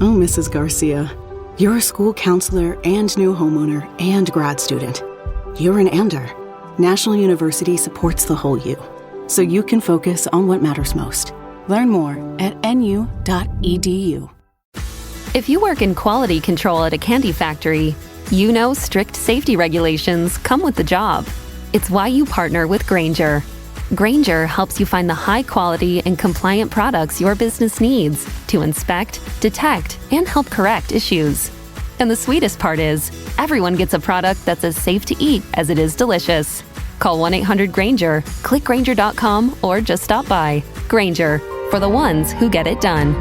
Oh, Mrs. Garcia, you're a school counselor and new homeowner and grad student. You're an ANDer. National University supports the whole you, so you can focus on what matters most. Learn more at nu.edu. If you work in quality control at a candy factory, you know strict safety regulations come with the job. It's why you partner with Grainger. Grainger helps you find the high-quality and compliant products your business needs to inspect, detect, and help correct issues. And the sweetest part is, everyone gets a product that's as safe to eat as it is delicious. Call 1-800-GRAINGER, click Grainger.com, or just stop by. Grainger, for the ones who get it done.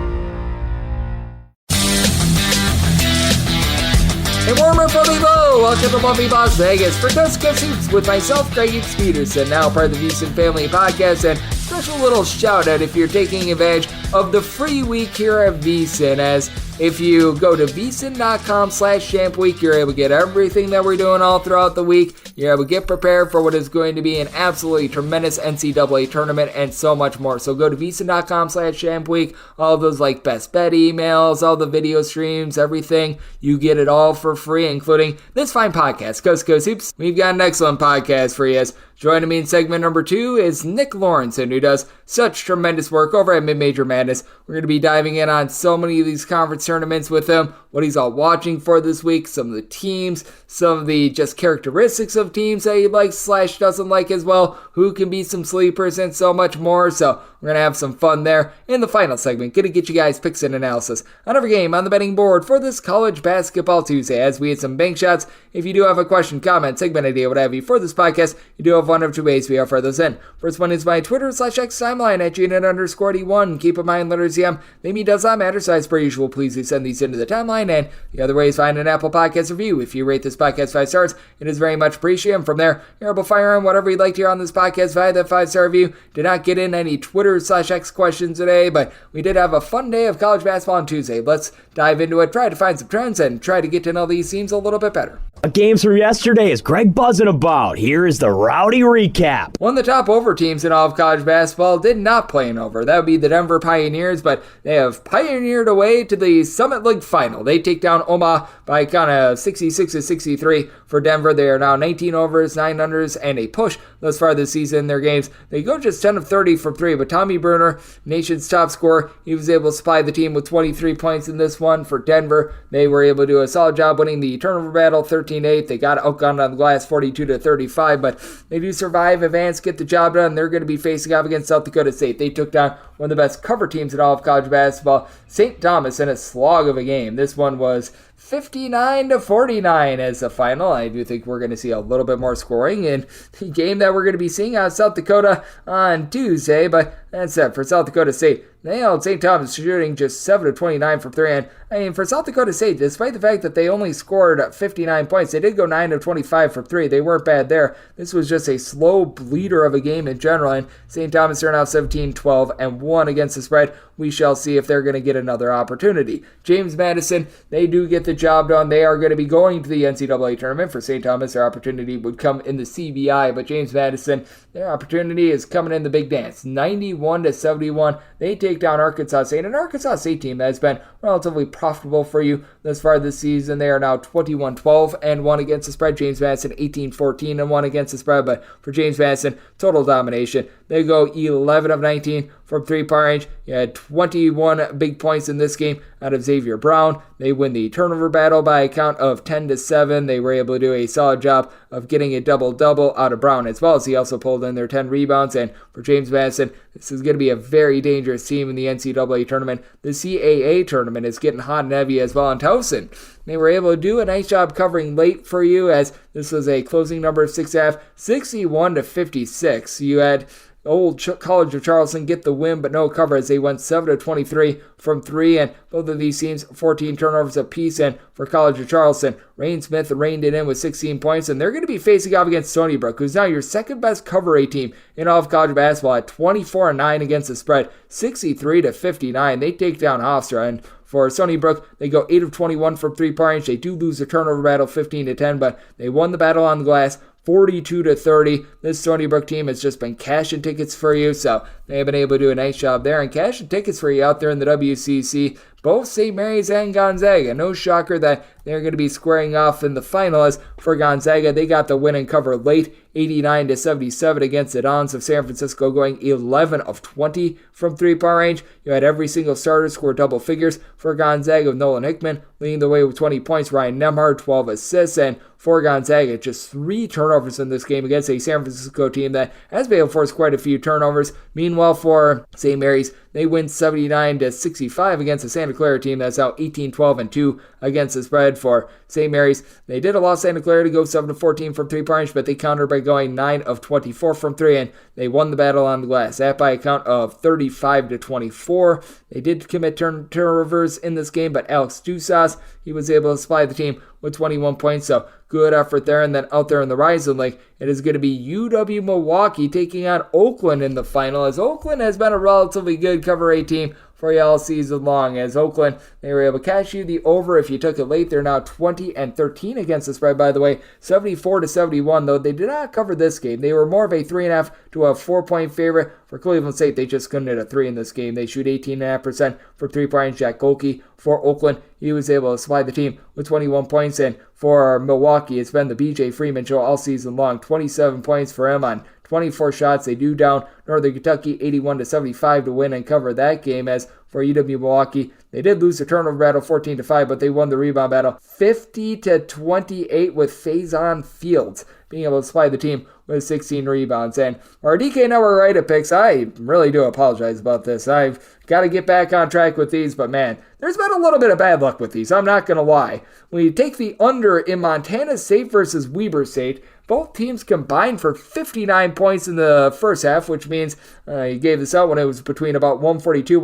A warmer from below. Welcome to lovely Las Vegas for Coast to Coast Hoops with myself, Greg Hoops Peterson, now part of the VSiN Family Podcast, and special little shout out if you're taking advantage of the free week here at VSiN, as if you go to vsin.com/champweek, you're able to get everything that we're doing all throughout the week. You're able to get prepared for what is going to be an absolutely tremendous NCAA tournament and so much more. So go to vsin.com/champweek, all those like best bet emails, all the video streams, everything. You get it all for free, including this fine podcast, Coast to Coast Hoops. We've got an excellent podcast for you. Joining me in segment number 2 is Nick Lorensen, who does such tremendous work over at Mid-Major Madness. We're going to be diving in on so many of these conference tournaments with him, what he's all watching for this week, some of the teams, some of the just characteristics of teams that he likes / doesn't like as well, who can be some sleepers, and so much more. So we're going to have some fun there. In the final segment, going to get you guys picks and analysis on every game on the betting board for this College Basketball Tuesday, as we hit some bank shots. If you do have a question, comment, segment idea, what have you for this podcast, you do have one of two ways we offer those in. First one is my Twitter /X timeline at GNet_D1. Keep in mind, letters EM, maybe does not matter, so as per usual, please do send these into the timeline. And the other way is find an Apple Podcast review. If you rate this podcast 5 stars, it is very much appreciated. And from there, you're able to fire in whatever you'd like to hear on this podcast via that 5-star review. Did not get in any Twitter /X questions today, but we did have a fun day of college basketball on Tuesday. Let's dive into it, try to find some trends, and try to get to know these teams a little bit better. Games from yesterday is Greg buzzing about. Here is the rowdy recap. One of the top over teams in all of college basketball did not play an over. That would be the Denver Pioneers, but they have pioneered away to the Summit League final. They take down Omaha by a count of 66-63 for Denver. They are now 19 overs, 9 unders, and a push thus far this season in their games. They go just 10 of 30 from 3, but Tommy Bruner, nation's top scorer, he was able to supply the team with 23 points in this one for Denver. They were able to do a solid job winning the turnover battle 13-8. They got outgunned on the glass 42-35, but they do survive, advance, get the job done. They're going to be facing off against South Dakota State. They took down one of the best cover teams in all of college basketball, St. Thomas, in a slog of a game. This one was 59-49 as the final. I do think we're going to see a little bit more scoring in the game that we're going to be seeing out of South Dakota on Tuesday, but that's it for South Dakota State. They held St. Thomas shooting just 7-29 from 3, and I mean, for South Dakota State, despite the fact that they only scored 59 points, they did go 9-25 from 3. They weren't bad there. This was just a slow bleeder of a game in general, and St. Thomas are now 17-12-1 against the spread. We shall see if they're going to get another opportunity. James Madison, they do get the job done. They are going to be going to the NCAA tournament. For St. Thomas, their opportunity would come in the CBI, but James Madison, their opportunity is coming in the big dance. 91-71. They take down Arkansas State, an Arkansas State team that has been relatively profitable for you thus far this season. They are now 21-12-1 against the spread. James Madison 18-14-1 against the spread, but for James Madison, total domination. They go 11 of 19 from three-point range. You had 21 big points in this game out of Xavier Brown. They win the turnover battle by a count of 10-7. They were able to do a solid job of getting a double-double out of Brown as well, as he also pulled in their 10 rebounds. And for James Madison, this is going to be a very dangerous team in the NCAA tournament. The CAA tournament is getting hot and heavy as well in Towson. They were able to do a nice job covering late for you, as this was a closing number of 6.5, 61-56. You had Old College of Charleston get the win, but no cover, as they went 7-23 from 3, and both of these teams 14 turnovers apiece. And for College of Charleston, Rain Smith reined it in with 16 points, and they're going to be facing off against Stony Brook, who's now your second best cover A team in all of college basketball at 24-9 against the spread, 63-59. They take down Hofstra, and for Stony Brook, they go 8 of 21 from three-point range. They do lose the turnover battle 15-10, but they won the battle on the glass 42-30. This Stony Brook team has just been cashing tickets for you, so they have been able to do a nice job there and cashing tickets for you out there in the WCC. Both St. Mary's and Gonzaga. No shocker that they're going to be squaring off in the final. As for Gonzaga, they got the win and cover late, 89-77 against the Dons of San Francisco, going 11 of 20 from three-point range. You had every single starter score double figures for Gonzaga, with Nolan Hickman leading the way with 20 points, Ryan Nembhard 12 assists, and for Gonzaga, just 3 turnovers in this game against a San Francisco team that has been able to force quite a few turnovers. Meanwhile, for St. Mary's, they win 79-65 against the Santa Clara team that's out 18-12-2 against the spread. For St. Mary's, they did allow Santa Clara to go 7-14 from three-point range, but they countered by going 9 of 24 from three, and they won the battle on the glass. That by a count of 35-24. They did commit turnovers in this game, but Alex Dusas, he was able to supply the team with 21 points, so good effort there. And then out there in the Horizon League, it is going to be UW Milwaukee taking on Oakland in the final, as Oakland has been a relatively good cover A team for you all season long. As Oakland, they were able to cash you the over if you took it late. They're now 20-13 against the spread, by the way, 74-71, though they did not cover this game. They were more of a 3.5 to a 4-point favorite. For Cleveland State, they just couldn't hit a 3 in this game. They shoot 18.5% for three-point range. Jack Golke for Oakland, he was able to supply the team with 21 points. And for Milwaukee, it's been the BJ Freeman show all season long. 27 points for him on 24 shots. They do down Northern Kentucky 81-75 to win and cover that game. As for UW Milwaukee, they did lose the turnover battle 14-5, but they won the rebound battle 50-28 with Faison Fields being able to supply the team with 16 rebounds. And our DK Network Write-Up picks, I really do apologize about this. I've got to get back on track with these, but man, there's been a little bit of bad luck with these. I'm not going to lie. We take the under in Montana State versus Weber State. Both teams combined for 59 points in the first half, which means you gave this out when it was between about 142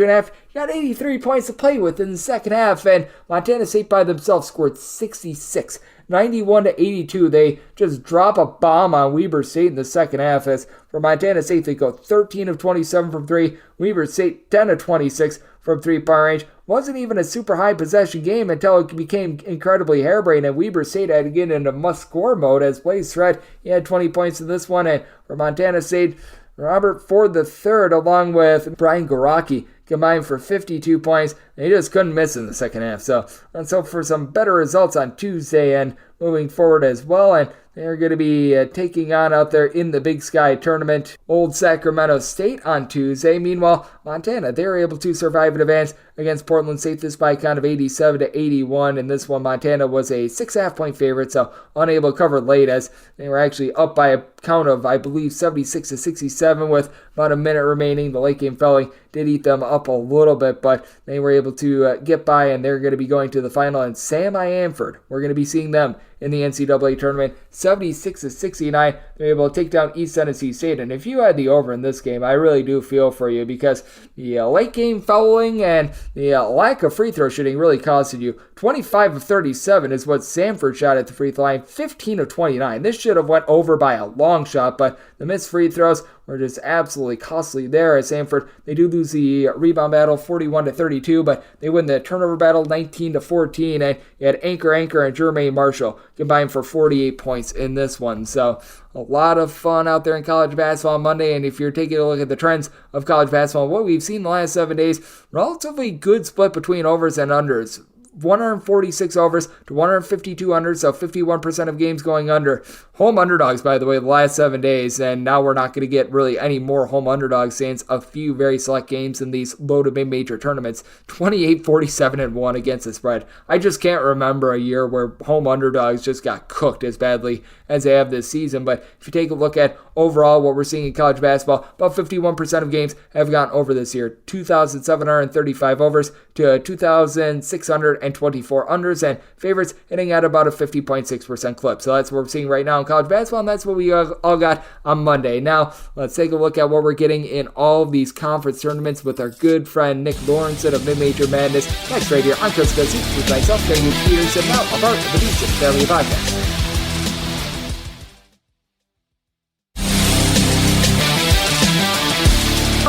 and a half. You got 83 points to play with in the second half, and Montana State by themselves scored 66. 91-82. They just drop a bomb on Weber State in the second half. As for Montana State, they go 13 of 27 from three. Weber State 10 of 26 from three-point range. Wasn't even a super high possession game until it became incredibly harebrained, and Weber State had to get into must-score mode. As Blaze Thread, he had 20 points in this one, and for Montana State, Robert Ford III along with Brian Garaki combined for 52 points. They just couldn't miss in the second half. So let's hope for some better results on Tuesday and moving forward as well. And they're going to be taking on out there in the Big Sky tournament Old Sacramento State on Tuesday. Meanwhile, Montana, they were able to survive and advance against Portland State, this by a count of 87-81. And this one, Montana was a 6.5 point favorite, so unable to cover late, as they were actually up by a count of, I believe, 76-67 with about a minute remaining. The late game felling did eat them up a little bit, but they were able to get by, and they're going to be going to the final. And Sam Iamford, we're going to be seeing them in the NCAA tournament, 76-69. They're able to take down East Tennessee State. And if you had the over in this game, I really do feel for you, because the late game fouling and the lack of free throw shooting really costed you. 25 of 37 is what Samford shot at the free throw line, 15 of 29. This should have went over by a long shot, but the missed free throws were just absolutely costly there. As Samford, they do lose the rebound battle 41-32, but they win the turnover battle 19-14, and you had Anchor and Jermaine Marshall combined for 48 points in this one. So a lot of fun out there in college basketball on Monday, and if you're taking a look at the trends of college basketball, what we've seen the last 7 days, relatively good split between overs and unders. 146 overs to 152 unders, so 51% of games going under. Home underdogs, by the way, the last 7 days, and now we're not going to get really any more home underdogs since a few very select games in these low to mid-major tournaments. 28-47-1 against the spread. I just can't remember a year where home underdogs just got cooked as badly as they have this season. But if you take a look at overall what we're seeing in college basketball, about 51% of games have gone over this year. 2,735 overs to 2,624 unders, and favorites hitting at about a 50.6% clip. So that's what we're seeing right now in college basketball, and that's what we all got on Monday. Now, let's take a look at what we're getting in all of these conference tournaments with our good friend Nick Lorensen of Mid-Major Madness. Next right here on Coast to Coast Hoops with myself, David Peterson, now a part of the Davidson Family Podcast.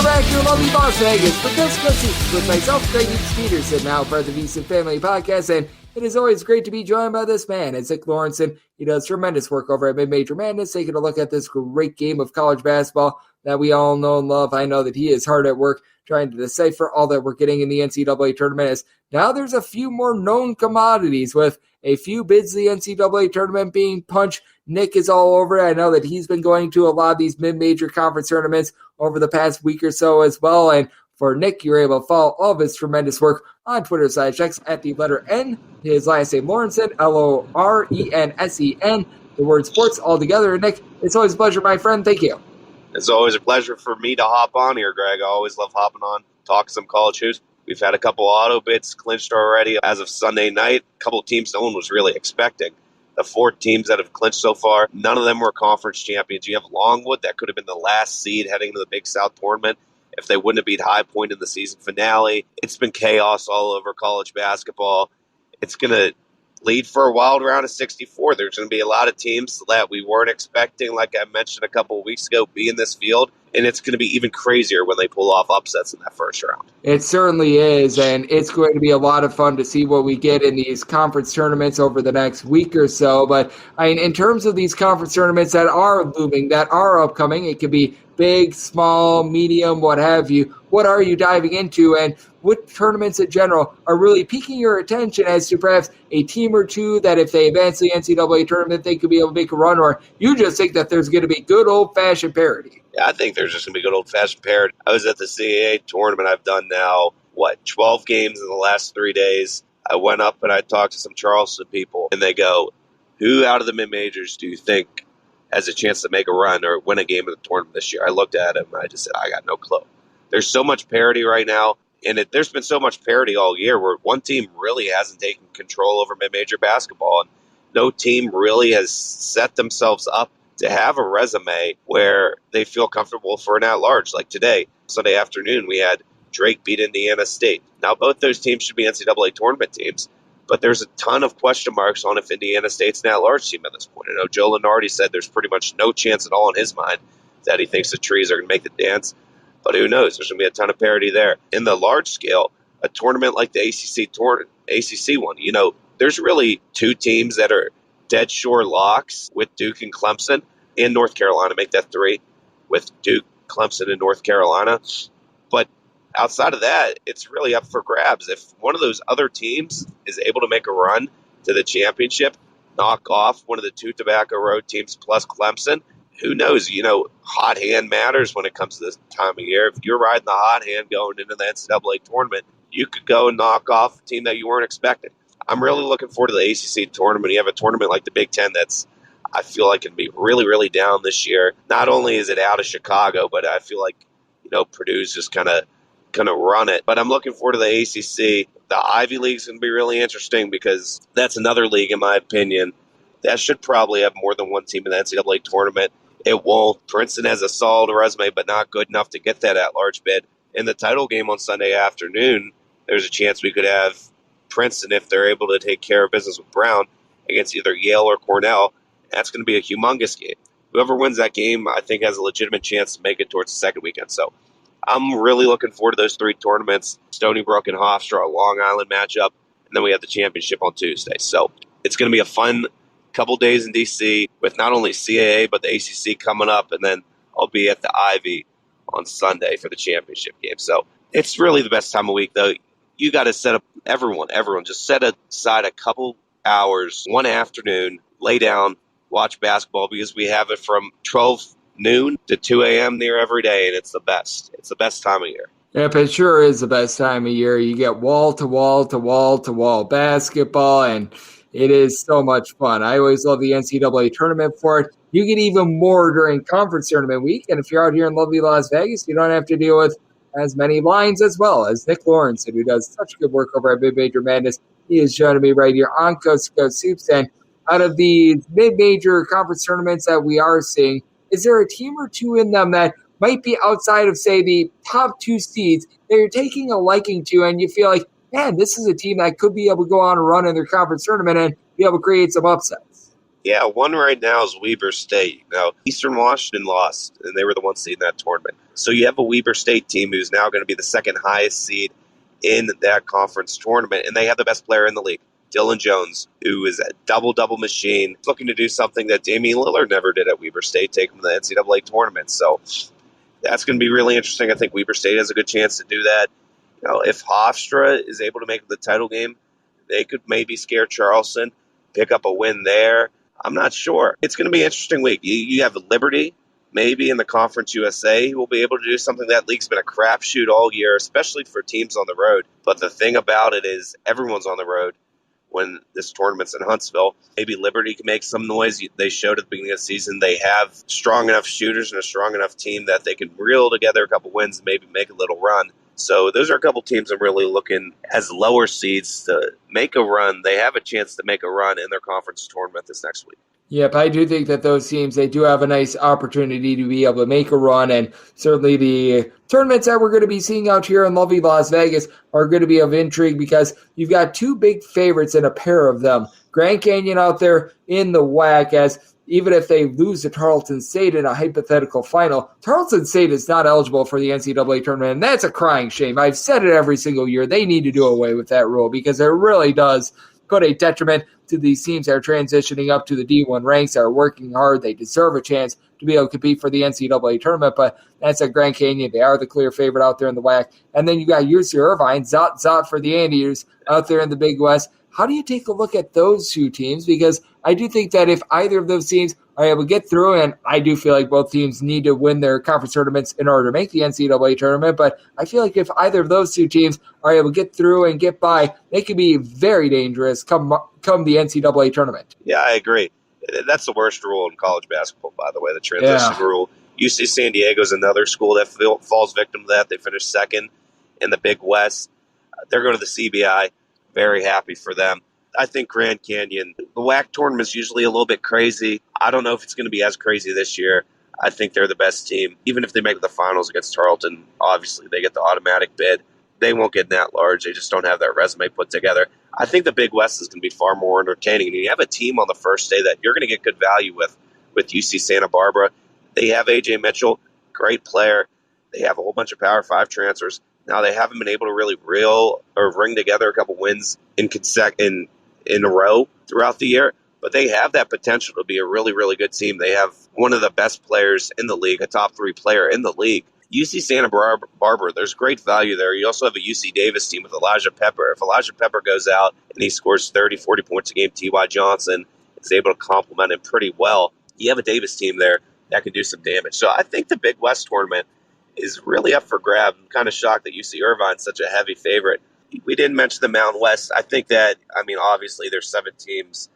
Back to lovely Las Vegas for Coast to Coast Hoops with myself, Greg Peterson, now part of the Davidson Family Podcast, and it is always great to be joined by this man. It's Nick Lorensen. He does tremendous work over at Mid-Major Madness, taking a look at this great game of college basketball that we all know and love. I know that he is hard at work trying to decipher all that we're getting in the NCAA tournament, as now there's a few more known commodities with a few bids the NCAA tournament being punched. Nick is all over it. I know that he's been going to a lot of these mid-major conference tournaments over the past week or so as well. And for Nick, you're able to follow all of his tremendous work on Twitter/X at the letter N, his last name Lorensen, Lorensen, the word sports all together. Nick, it's always a pleasure, my friend. Thank you. It's always a pleasure for me to hop on here, Greg. I always love hopping on, talk some college hoops. We've had a couple auto bids clinched already as of Sunday night. A couple of teams no one was really expecting. The 4 teams that have clinched so far, none of them were conference champions. You have Longwood, that could have been the last seed heading to the Big South tournament if they wouldn't have beat High Point in the season finale. It's been chaos all over college basketball. It's going to lead for a wild round of 64. There's going to be a lot of teams that we weren't expecting, like I mentioned a couple of weeks ago, be in this field. And it's going to be even crazier when they pull off upsets in that first round. It certainly is, and it's going to be a lot of fun to see what we get in these conference tournaments over the next week or so. But in terms of these conference tournaments that are looming, that are upcoming, it could be big, small, medium, what have you. What are you diving into, and what tournaments in general are really piquing your attention as to perhaps a team or two that if they advance the NCAA tournament, they could be able to make a run, or you just think that there's going to be good old-fashioned parity? Yeah, I think there's just going to be good old-fashioned parity. I was at the CAA tournament. I've done now, 12 games in the last 3 days. I went up and I talked to some Charleston people, and they go, who out of the mid-majors do you think has a chance to make a run or win a game in the tournament this year? I looked at him and I just said, I got no clue. There's so much parity right now, and there's been so much parity all year where one team really hasn't taken control over mid-major basketball, and no team really has set themselves up to have a resume where they feel comfortable for an at-large. Like today, Sunday afternoon, we had Drake beat Indiana State. Now, both those teams should be NCAA tournament teams, but there's a ton of question marks on if Indiana State's an at-large team at this point. I know Joe Lenardi said there's pretty much no chance at all in his mind that he thinks the trees are going to make the dance, but who knows? There's going to be a ton of parity there. In the large scale, a tournament like the ACC one, there's really 2 teams that are dead sure locks with Duke and Clemson, and North Carolina. Make that 3 with Duke, Clemson, and North Carolina. But outside of that, it's really up for grabs. If one of those other teams is able to make a run to the championship, knock off one of the 2 Tobacco Road teams plus Clemson, who knows? Hot hand matters when it comes to this time of year. If you're riding the hot hand going into the NCAA tournament, you could go and knock off a team that you weren't expecting. I'm really looking forward to the ACC tournament. You have a tournament like the Big Ten that's, I feel like, can be really, really down this year. Not only is it out of Chicago, but I feel like, Purdue's just kind of run it. But I'm looking forward to the ACC. The Ivy League's going to be really interesting because that's another league, in my opinion, that should probably have more than one team in the NCAA tournament. It won't. Princeton has a solid resume, but not good enough to get that at-large bid. In the title game on Sunday afternoon, there's a chance we could have Princeton, if they're able to take care of business with Brown, against either Yale or Cornell. That's going to be a humongous game. Whoever wins that game, I think, has a legitimate chance to make it towards the second weekend. So I'm really looking forward to those 3 tournaments, Stony Brook and Hofstra, a Long Island matchup, and then we have the championship on Tuesday. So it's going to be a fun couple days in D.C. with not only CAA but the ACC coming up, and then I'll be at the Ivy on Sunday for the championship game. So it's really the best time of week, though. You got to set up, everyone, just set aside a couple hours, one afternoon, lay down, watch basketball, because we have it from 12 noon to 2 a.m. near every day, and it's the best. It's the best time of year. Yep, it sure is the best time of year. You get wall-to-wall basketball, and it is so much fun. I always love the NCAA tournament for it. You get even more during conference tournament week, and if you're out here in lovely Las Vegas, you don't have to deal with as many lines as well as Nick Lorensen, who does such good work over at Mid-Major Madness. He is joining me right here on Coast to Coast Hoops. And out of the mid-major conference tournaments that we are seeing, is there a team or two in them that might be outside of, say, the top 2 seeds that you're taking a liking to, and you feel like, man, this is a team that could be able to go on a run in their conference tournament and be able to create some upsets? Yeah, one right now is Weber State. Now, Eastern Washington lost, and they were the 1 seed in that tournament. So you have a Weber State team who's now going to be the 2nd highest seed in that conference tournament, and they have the best player in the league, Dylan Jones, who is a double-double machine, looking to do something that Damian Lillard never did at Weber State, take him to the NCAA tournament. So That's going to be really interesting. I think Weber State has a good chance to do that. If Hofstra is able to make the title game, they could maybe scare Charleston, pick up a win there. I'm not sure. It's going to be an interesting week. You have Liberty, maybe in the Conference USA, who will be able to do something. That league's been a crapshoot all year, especially for teams on the road. But the thing about it is everyone's on the road when this tournament's in Huntsville. Maybe Liberty can make some noise. They showed at the beginning of the season they have strong enough shooters and a strong enough team that they can reel together a couple wins and maybe make a little run. So those are a couple teams I'm really looking as lower seeds to make a run. They have a chance to make a run in their conference tournament this next week. Yep, I do think that those teams, they do have a nice opportunity to be able to make a run, and certainly the tournaments that we're going to be seeing out here in lovely Las Vegas are going to be of intrigue because you've got two big favorites in a pair of them. Grand Canyon out there in the WAC, as even if they lose to Tarleton State in a hypothetical final, Tarleton State is not eligible for the NCAA tournament, and that's a crying shame. I've said it every single year. They need to do away with that rule because it really does put a detriment to these teams that are transitioning up to the D1 ranks, that are working hard. They deserve a chance to be able to compete for the NCAA tournament, but that's at Grand Canyon. They are the clear favorite out there in the WAC. And then you got UC Irvine, zot for the Anteaters out there in the Big West. How do you take a look at those two teams? Because I do think that if either of those teams are able to get through, and I do feel like both teams need to win their conference tournaments in order to make the NCAA tournament, but I feel like if either of those two teams are able to get through and get by, they could be very dangerous come the NCAA tournament. Yeah, I agree. That's the worst rule in college basketball, by the way, the transition rule. UC San Diego is another school that falls victim to that. They finished second in the Big West. They're going to the CBI. Very happy for them. I think Grand Canyon, the WAC tournament is usually a little bit crazy. I don't know if it's going to be as crazy this year. I think they're the best team. Even if they make the finals against Tarleton, obviously they get the automatic bid. They won't get that large. They just don't have that resume put together. I think the Big West is going to be far more entertaining. And you have a team on the first day that you're going to get good value with UC Santa Barbara. They have A.J. Mitchell, great player. They have a whole bunch of Power 5 transfers. Now, they haven't been able to really ring together a couple wins in a row throughout the year, but they have that potential to be a really, really good team. They have one of the best players in the league, a top 3 player in the league. UC Santa Barbara, there's great value there. You also have a UC Davis team with Elijah Pepper. If Elijah Pepper goes out and he scores 30, 40 points a game, T.Y. Johnson is able to complement him pretty well. You have a Davis team there that can do some damage. So I think the Big West tournament is really up for grabs. I'm kind of shocked that UC Irvine's such a heavy favorite. We didn't mention the Mountain West. I think that, obviously there's 7 teams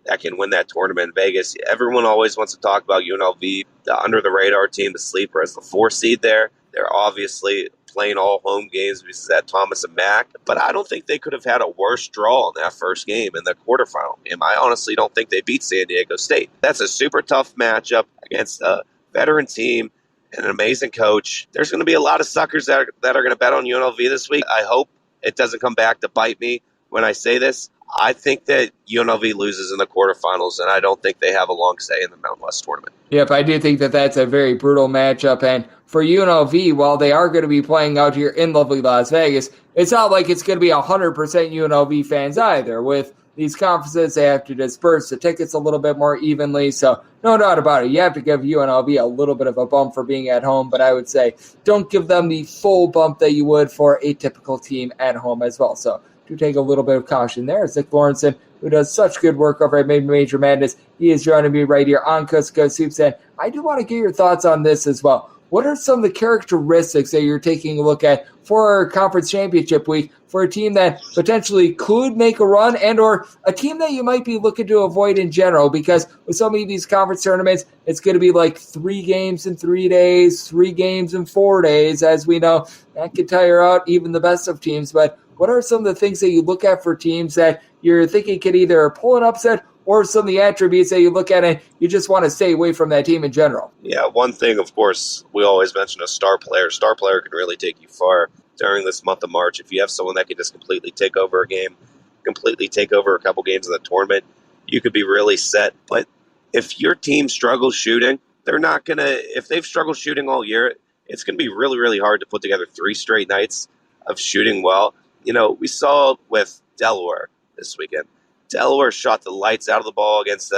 that can win that tournament in Vegas. Everyone always wants to talk about UNLV, the under-the-radar team, the sleeper as the 4 seed there. They're obviously playing all home games because of that Thomas and Mack. But I don't think they could have had a worse draw in that first game in the quarterfinal game. I honestly don't think they beat San Diego State. That's a super tough matchup against a veteran team and an amazing coach. There's going to be a lot of suckers that are going to bet on UNLV this week. I hope it doesn't come back to bite me when I say this. I think that UNLV loses in the quarterfinals, and I don't think they have a long say in the Mountain West tournament. Yep, I do think that that's a very brutal matchup. And for UNLV, while they are going to be playing out here in lovely Las Vegas, it's not like it's going to be 100% UNLV fans either. With these conferences, they have to disperse the tickets a little bit more evenly. So no doubt about it, you have to give UNLV a little bit of a bump for being at home. But I would say don't give them the full bump that you would for a typical team at home as well. So do take a little bit of caution there. It's Nick Lorensen, who does such good work over at Major Madness. He is joining me right here on Coast to Coast Hoops. And I do want to get your thoughts on this as well. What are some of the characteristics that you're taking a look at for Conference Championship Week for a team that potentially could make a run and or a team that you might be looking to avoid in general? Because with so many of these conference tournaments, it's going to be like 3 games in 3 days, 3 games in 4 days. As we know, that could tire out even the best of teams. But what are some of the things that you look at for teams that you're thinking could either pull an upset or some of the attributes that you look at and you just want to stay away from that team in general? Yeah, one thing, of course, we always mention a star player. Star player can really take you far during this month of March. If you have someone that can just completely take over a game, completely take over a couple games in the tournament, you could be really set. But if your team struggles shooting, they're not going to – if they've struggled shooting all year, it's going to be really, really hard to put together 3 straight nights of shooting well. You know, we saw with Delaware this weekend. Delaware shot the lights out of the ball against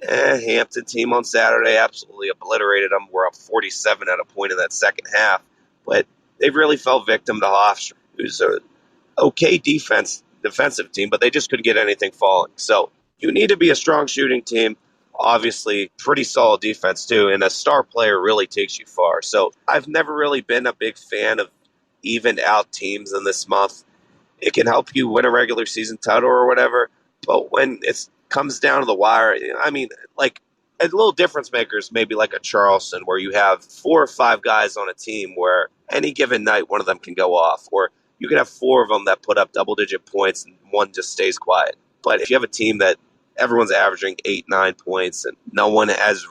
Hampton team on Saturday absolutely obliterated them. We're up 47 at a point in that second half. But they really fell victim to Hofstra, who's a okay defensive team, but they just couldn't get anything falling. So you need to be a strong shooting team. Obviously, pretty solid defense too, and a star player really takes you far. So I've never really been a big fan of evened out teams in this month. It can help you win a regular season title or whatever, but when it comes down to the wire, I mean, like a little difference makers, maybe like a Charleston, where you have 4 or 5 guys on a team where any given night one of them can go off, or you can have 4 of them that put up double-digit points and one just stays quiet. But if you have a team that everyone's averaging 8, 9 points and no one is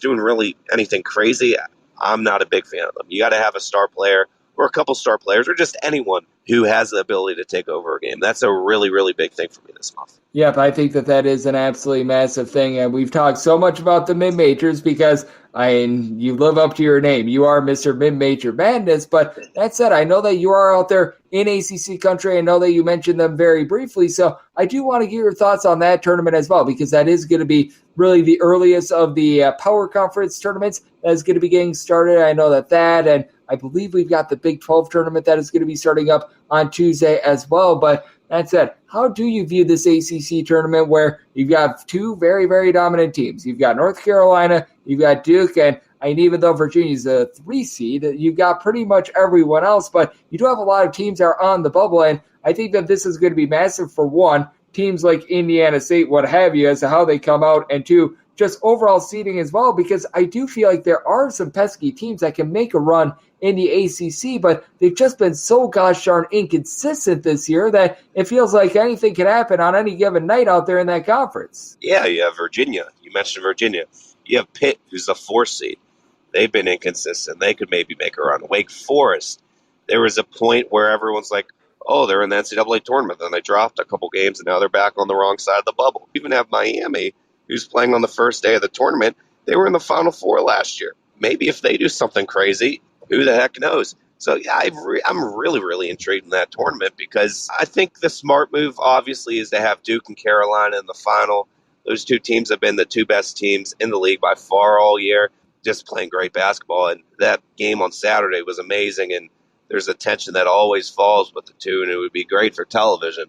doing really anything crazy, I'm not a big fan of them. You got to have a star player or a couple star players or just anyone who has the ability to take over a game. That's a really, really big thing for me this month. Yep, I think that is an absolutely massive thing, and we've talked so much about the mid-majors because, you live up to your name. You are Mr. Mid-Major Madness, but that said, I know that you are out there in ACC country. I know that you mentioned them very briefly, so I do want to get your thoughts on that tournament as well, because that is going to be really the earliest of the Power Conference tournaments that is going to be getting started. I know that, and I believe we've got the Big 12 tournament that is going to be starting up on Tuesday as well, but that said, how do you view this ACC tournament where you've got 2 very, very dominant teams? You've got North Carolina, you've got Duke, and even though Virginia's a 3 seed, you've got pretty much everyone else, but you do have a lot of teams that are on the bubble, and I think that this is going to be massive for 1, teams like Indiana State, what have you, as to how they come out, and 2, just overall seeding as well, because I do feel like there are some pesky teams that can make a run in the ACC, but they've just been so gosh darn inconsistent this year that it feels like anything can happen on any given night out there in that conference. Yeah, you have Virginia. You mentioned Virginia. You have Pitt, who's the 4th seed. They've been inconsistent. They could maybe make a run. Wake Forest, there was a point where everyone's like, oh, they're in the NCAA tournament. Then they dropped a couple games, and now they're back on the wrong side of the bubble. You even have Miami, who's playing on the first day of the tournament. They were in the Final Four last year. Maybe if they do something crazy, who the heck knows? So, yeah, I'm really, really intrigued in that tournament because I think the smart move, obviously, is to have Duke and Carolina in the final. Those 2 teams have been the 2 best teams in the league by far all year, just playing great basketball. And that game on Saturday was amazing, and there's a tension that always falls with the 2, and it would be great for television.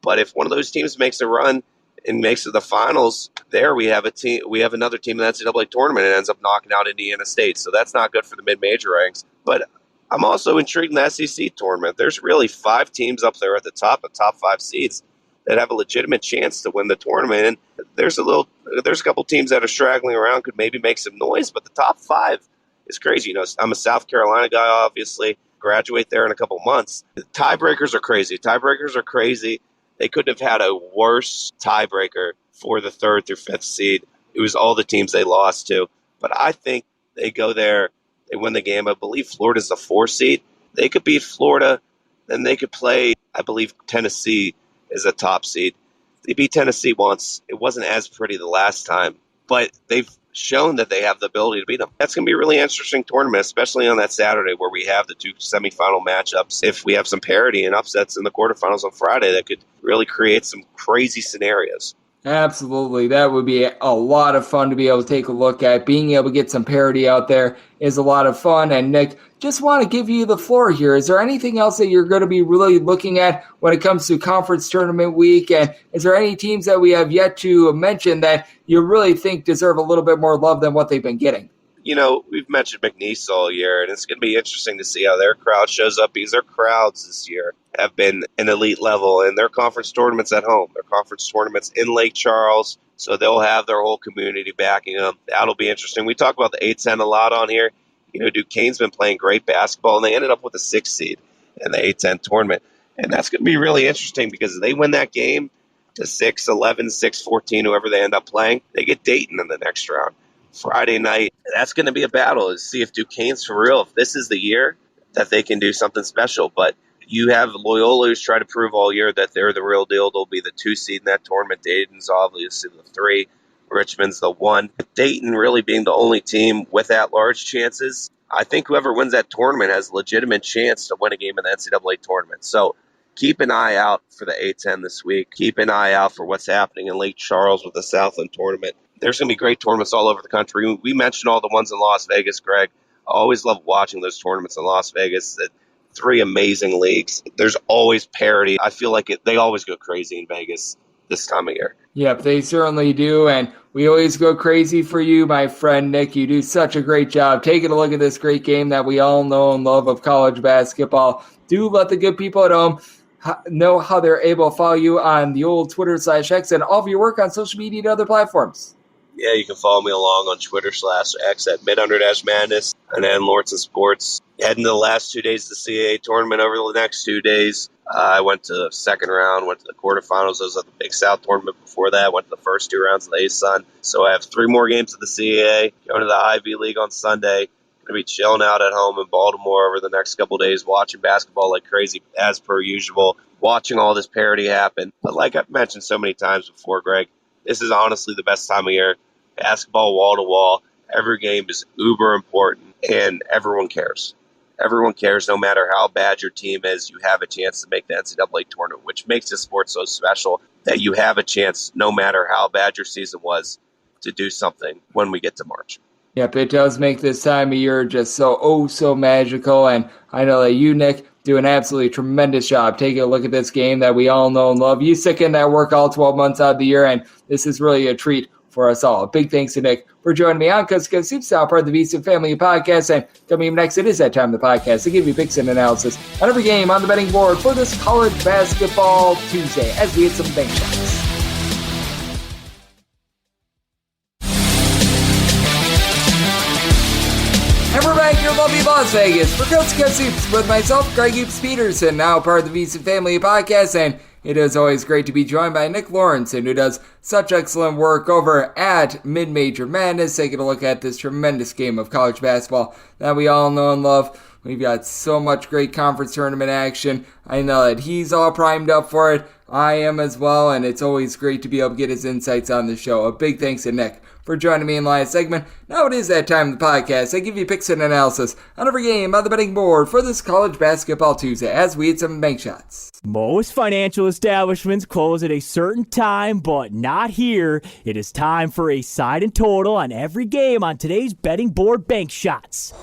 But if one of those teams makes a run and makes it to the finals, there we have another team in the NCAA tournament and ends up knocking out Indiana State. So that's not good for the mid-major ranks. But I'm also intrigued in the SEC tournament. There's really 5 teams up there at the top 5 seeds that have a legitimate chance to win the tournament. And there's a couple teams that are straggling around, could maybe make some noise, but the top 5 is crazy. I'm a South Carolina guy, obviously. Graduate there in a couple months. The tiebreakers are crazy. They couldn't have had a worse tiebreaker for the 3rd through 5th seed. It was all the teams they lost to. But I think they go there, they win the game. I believe Florida's the 4th seed. They could beat Florida, then they could play, I believe Tennessee is a top seed. They beat Tennessee once. It wasn't as pretty the last time, but they've shown that they have the ability to beat them. That's going to be a really interesting tournament, especially on that Saturday where we have the 2 semifinal matchups. If we have some parity and upsets in the quarterfinals on Friday, that could really create some crazy scenarios. Absolutely. That would be a lot of fun to be able to take a look at. Being able to get some parity out there is a lot of fun. And Nick, just want to give you the floor here. Is there anything else that you're going to be really looking at when it comes to conference tournament week? And is there any teams that we have yet to mention that you really think deserve a little bit more love than what they've been getting? We've mentioned McNeese all year, and it's going to be interesting to see how their crowd shows up because their crowds this year have been an elite level, and their conference tournaments at home. Their conference tournaments in Lake Charles, so they'll have their whole community backing them. That'll be interesting. We talk about the A-10 a lot on here. Duquesne's been playing great basketball, and they ended up with a 6th seed in the A-10 tournament. And that's going to be really interesting because if they win that game to 6-11, 6-14, whoever they end up playing, they get Dayton in the next round. Friday night, that's going to be a battle to see if Duquesne's for real, if this is the year that they can do something special. But you have Loyola who's tried to prove all year that they're the real deal. They'll be the 2 seed in that tournament. Dayton's obviously the 3. Richmond's the 1. Dayton really being the only team with at-large chances. I think whoever wins that tournament has a legitimate chance to win a game in the NCAA tournament. So keep an eye out for the A-10 this week. Keep an eye out for what's happening in Lake Charles with the Southland tournament. there's going to be great tournaments all over the country. We mentioned all the ones in Las Vegas, Greg. I always love watching those tournaments in Las Vegas. 3 amazing leagues. There's always parity. I feel like they always go crazy in Vegas this time of year. Yep, they certainly do, and we always go crazy for you, my friend Nick. You do such a great job taking a look at this great game that we all know and love of college basketball. Do let the good people at home know how they're able to follow you on the old Twitter/X and all of your work on social media and other platforms. Yeah, you can follow me along on Twitter/X at mid_madness and then Lorensen Sports. Heading to the last 2 days of the CAA tournament over the next 2 days. I went to the second round, went to the quarterfinals. I was at the Big South tournament before that. Went to the first 2 rounds of the ASUN. So I have 3 more games of the CAA. Going to the Ivy League on Sunday. Going to be chilling out at home in Baltimore over the next couple days, watching basketball like crazy as per usual, watching all this parity happen. But like I've mentioned so many times before, Greg, this is honestly the best time of year. Basketball wall to wall. Every game is uber important, and everyone cares. Everyone cares no matter how bad your team is. You have a chance to make the NCAA tournament, which makes this sport so special that you have a chance no matter how bad your season was to do something when we get to March. Yep, it does make this time of year just so magical, and I know that you, Nick, do an absolutely tremendous job taking a look at this game that we all know and love. You stick in that work all 12 months out of the year, and this is really a treat for us all. A big thanks to Nick for joining me on Coast to Coast Superstar, part of the VC Family Podcast. And coming up next, it is that time of the podcast to give you picks and analysis on every game on the betting board for this college basketball Tuesday as we hit some bank shots. And we're back here in lovely Las Vegas for Coast to Coast Hoops with myself, Greg Hoops Peterson, now part of the VC Family Podcast, and it is always great to be joined by Nick Lorensen, who does such excellent work over at Mid-Major Madness, taking a look at this tremendous game of college basketball that we all know and love. We've got so much great conference tournament action. I know that he's all primed up for it. I am as well, and it's always great to be able to get his insights on the show. A big thanks to Nick for joining me in the last segment. Now it is that time of the podcast. I give you picks and analysis on every game on the betting board for this college basketball Tuesday as we hit some bank shots. Most financial establishments close at a certain time, but not here. It is time for a side and total on every game on today's betting board bank shots.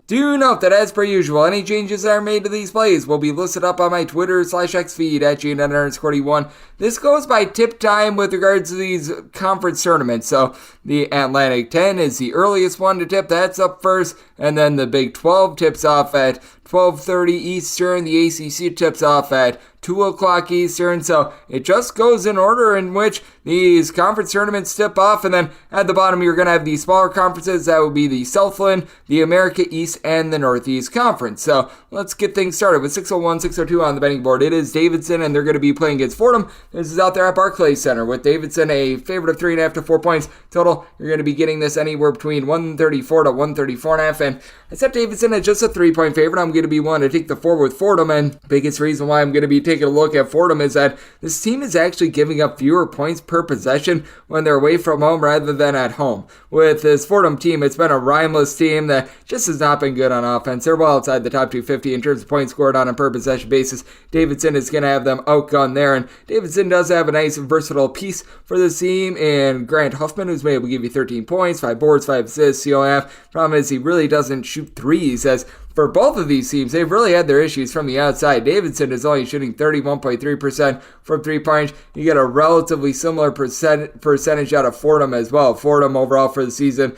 Do note that, as per usual, any changes that are made to these plays will be listed up on my Twitter/X feed at GNN_41. This goes by tip time with regards to these conference tournaments. So the Atlantic 10 is the earliest one to tip. That's up first. And then the Big 12 tips off at 12:30 Eastern. The ACC tips off at 2 o'clock Eastern. So it just goes in order in which these conference tournaments tip off. And then at the bottom, you're going to have these smaller conferences. That would be the Southland, the America East, and the Northeast Conference. So let's get things started with 601, 602 on the betting board. It is Davidson, and they're going to be playing against Fordham. This is out there at Barclays Center with Davidson a favorite of 3.5 to 4 points total. You're going to be getting this anywhere between 134 to 134.5. And I set Davidson at just a 3-point favorite. I'm going to be willing to take the 4 with Fordham. And the biggest reason why I'm going to be taking a look at Fordham is that this team is actually giving up fewer points per possession when they're away from home rather than at home. With this Fordham team, it's been a rhymeless team that just has not been good on offense. They're well outside the top 250 in terms of points scored on a per possession basis. Davidson is going to have them outgunned there, and Davidson does have a nice versatile piece for this team in Grant Huffman, who's been able to give you 13 points, 5 boards, 5 assists, COF. Problem is he really doesn't shoot threes, as for both of these teams, they've really had their issues from the outside. Davidson is only shooting 31.3% from three-point. You get a relatively similar percentage out of Fordham as well. Fordham overall for the season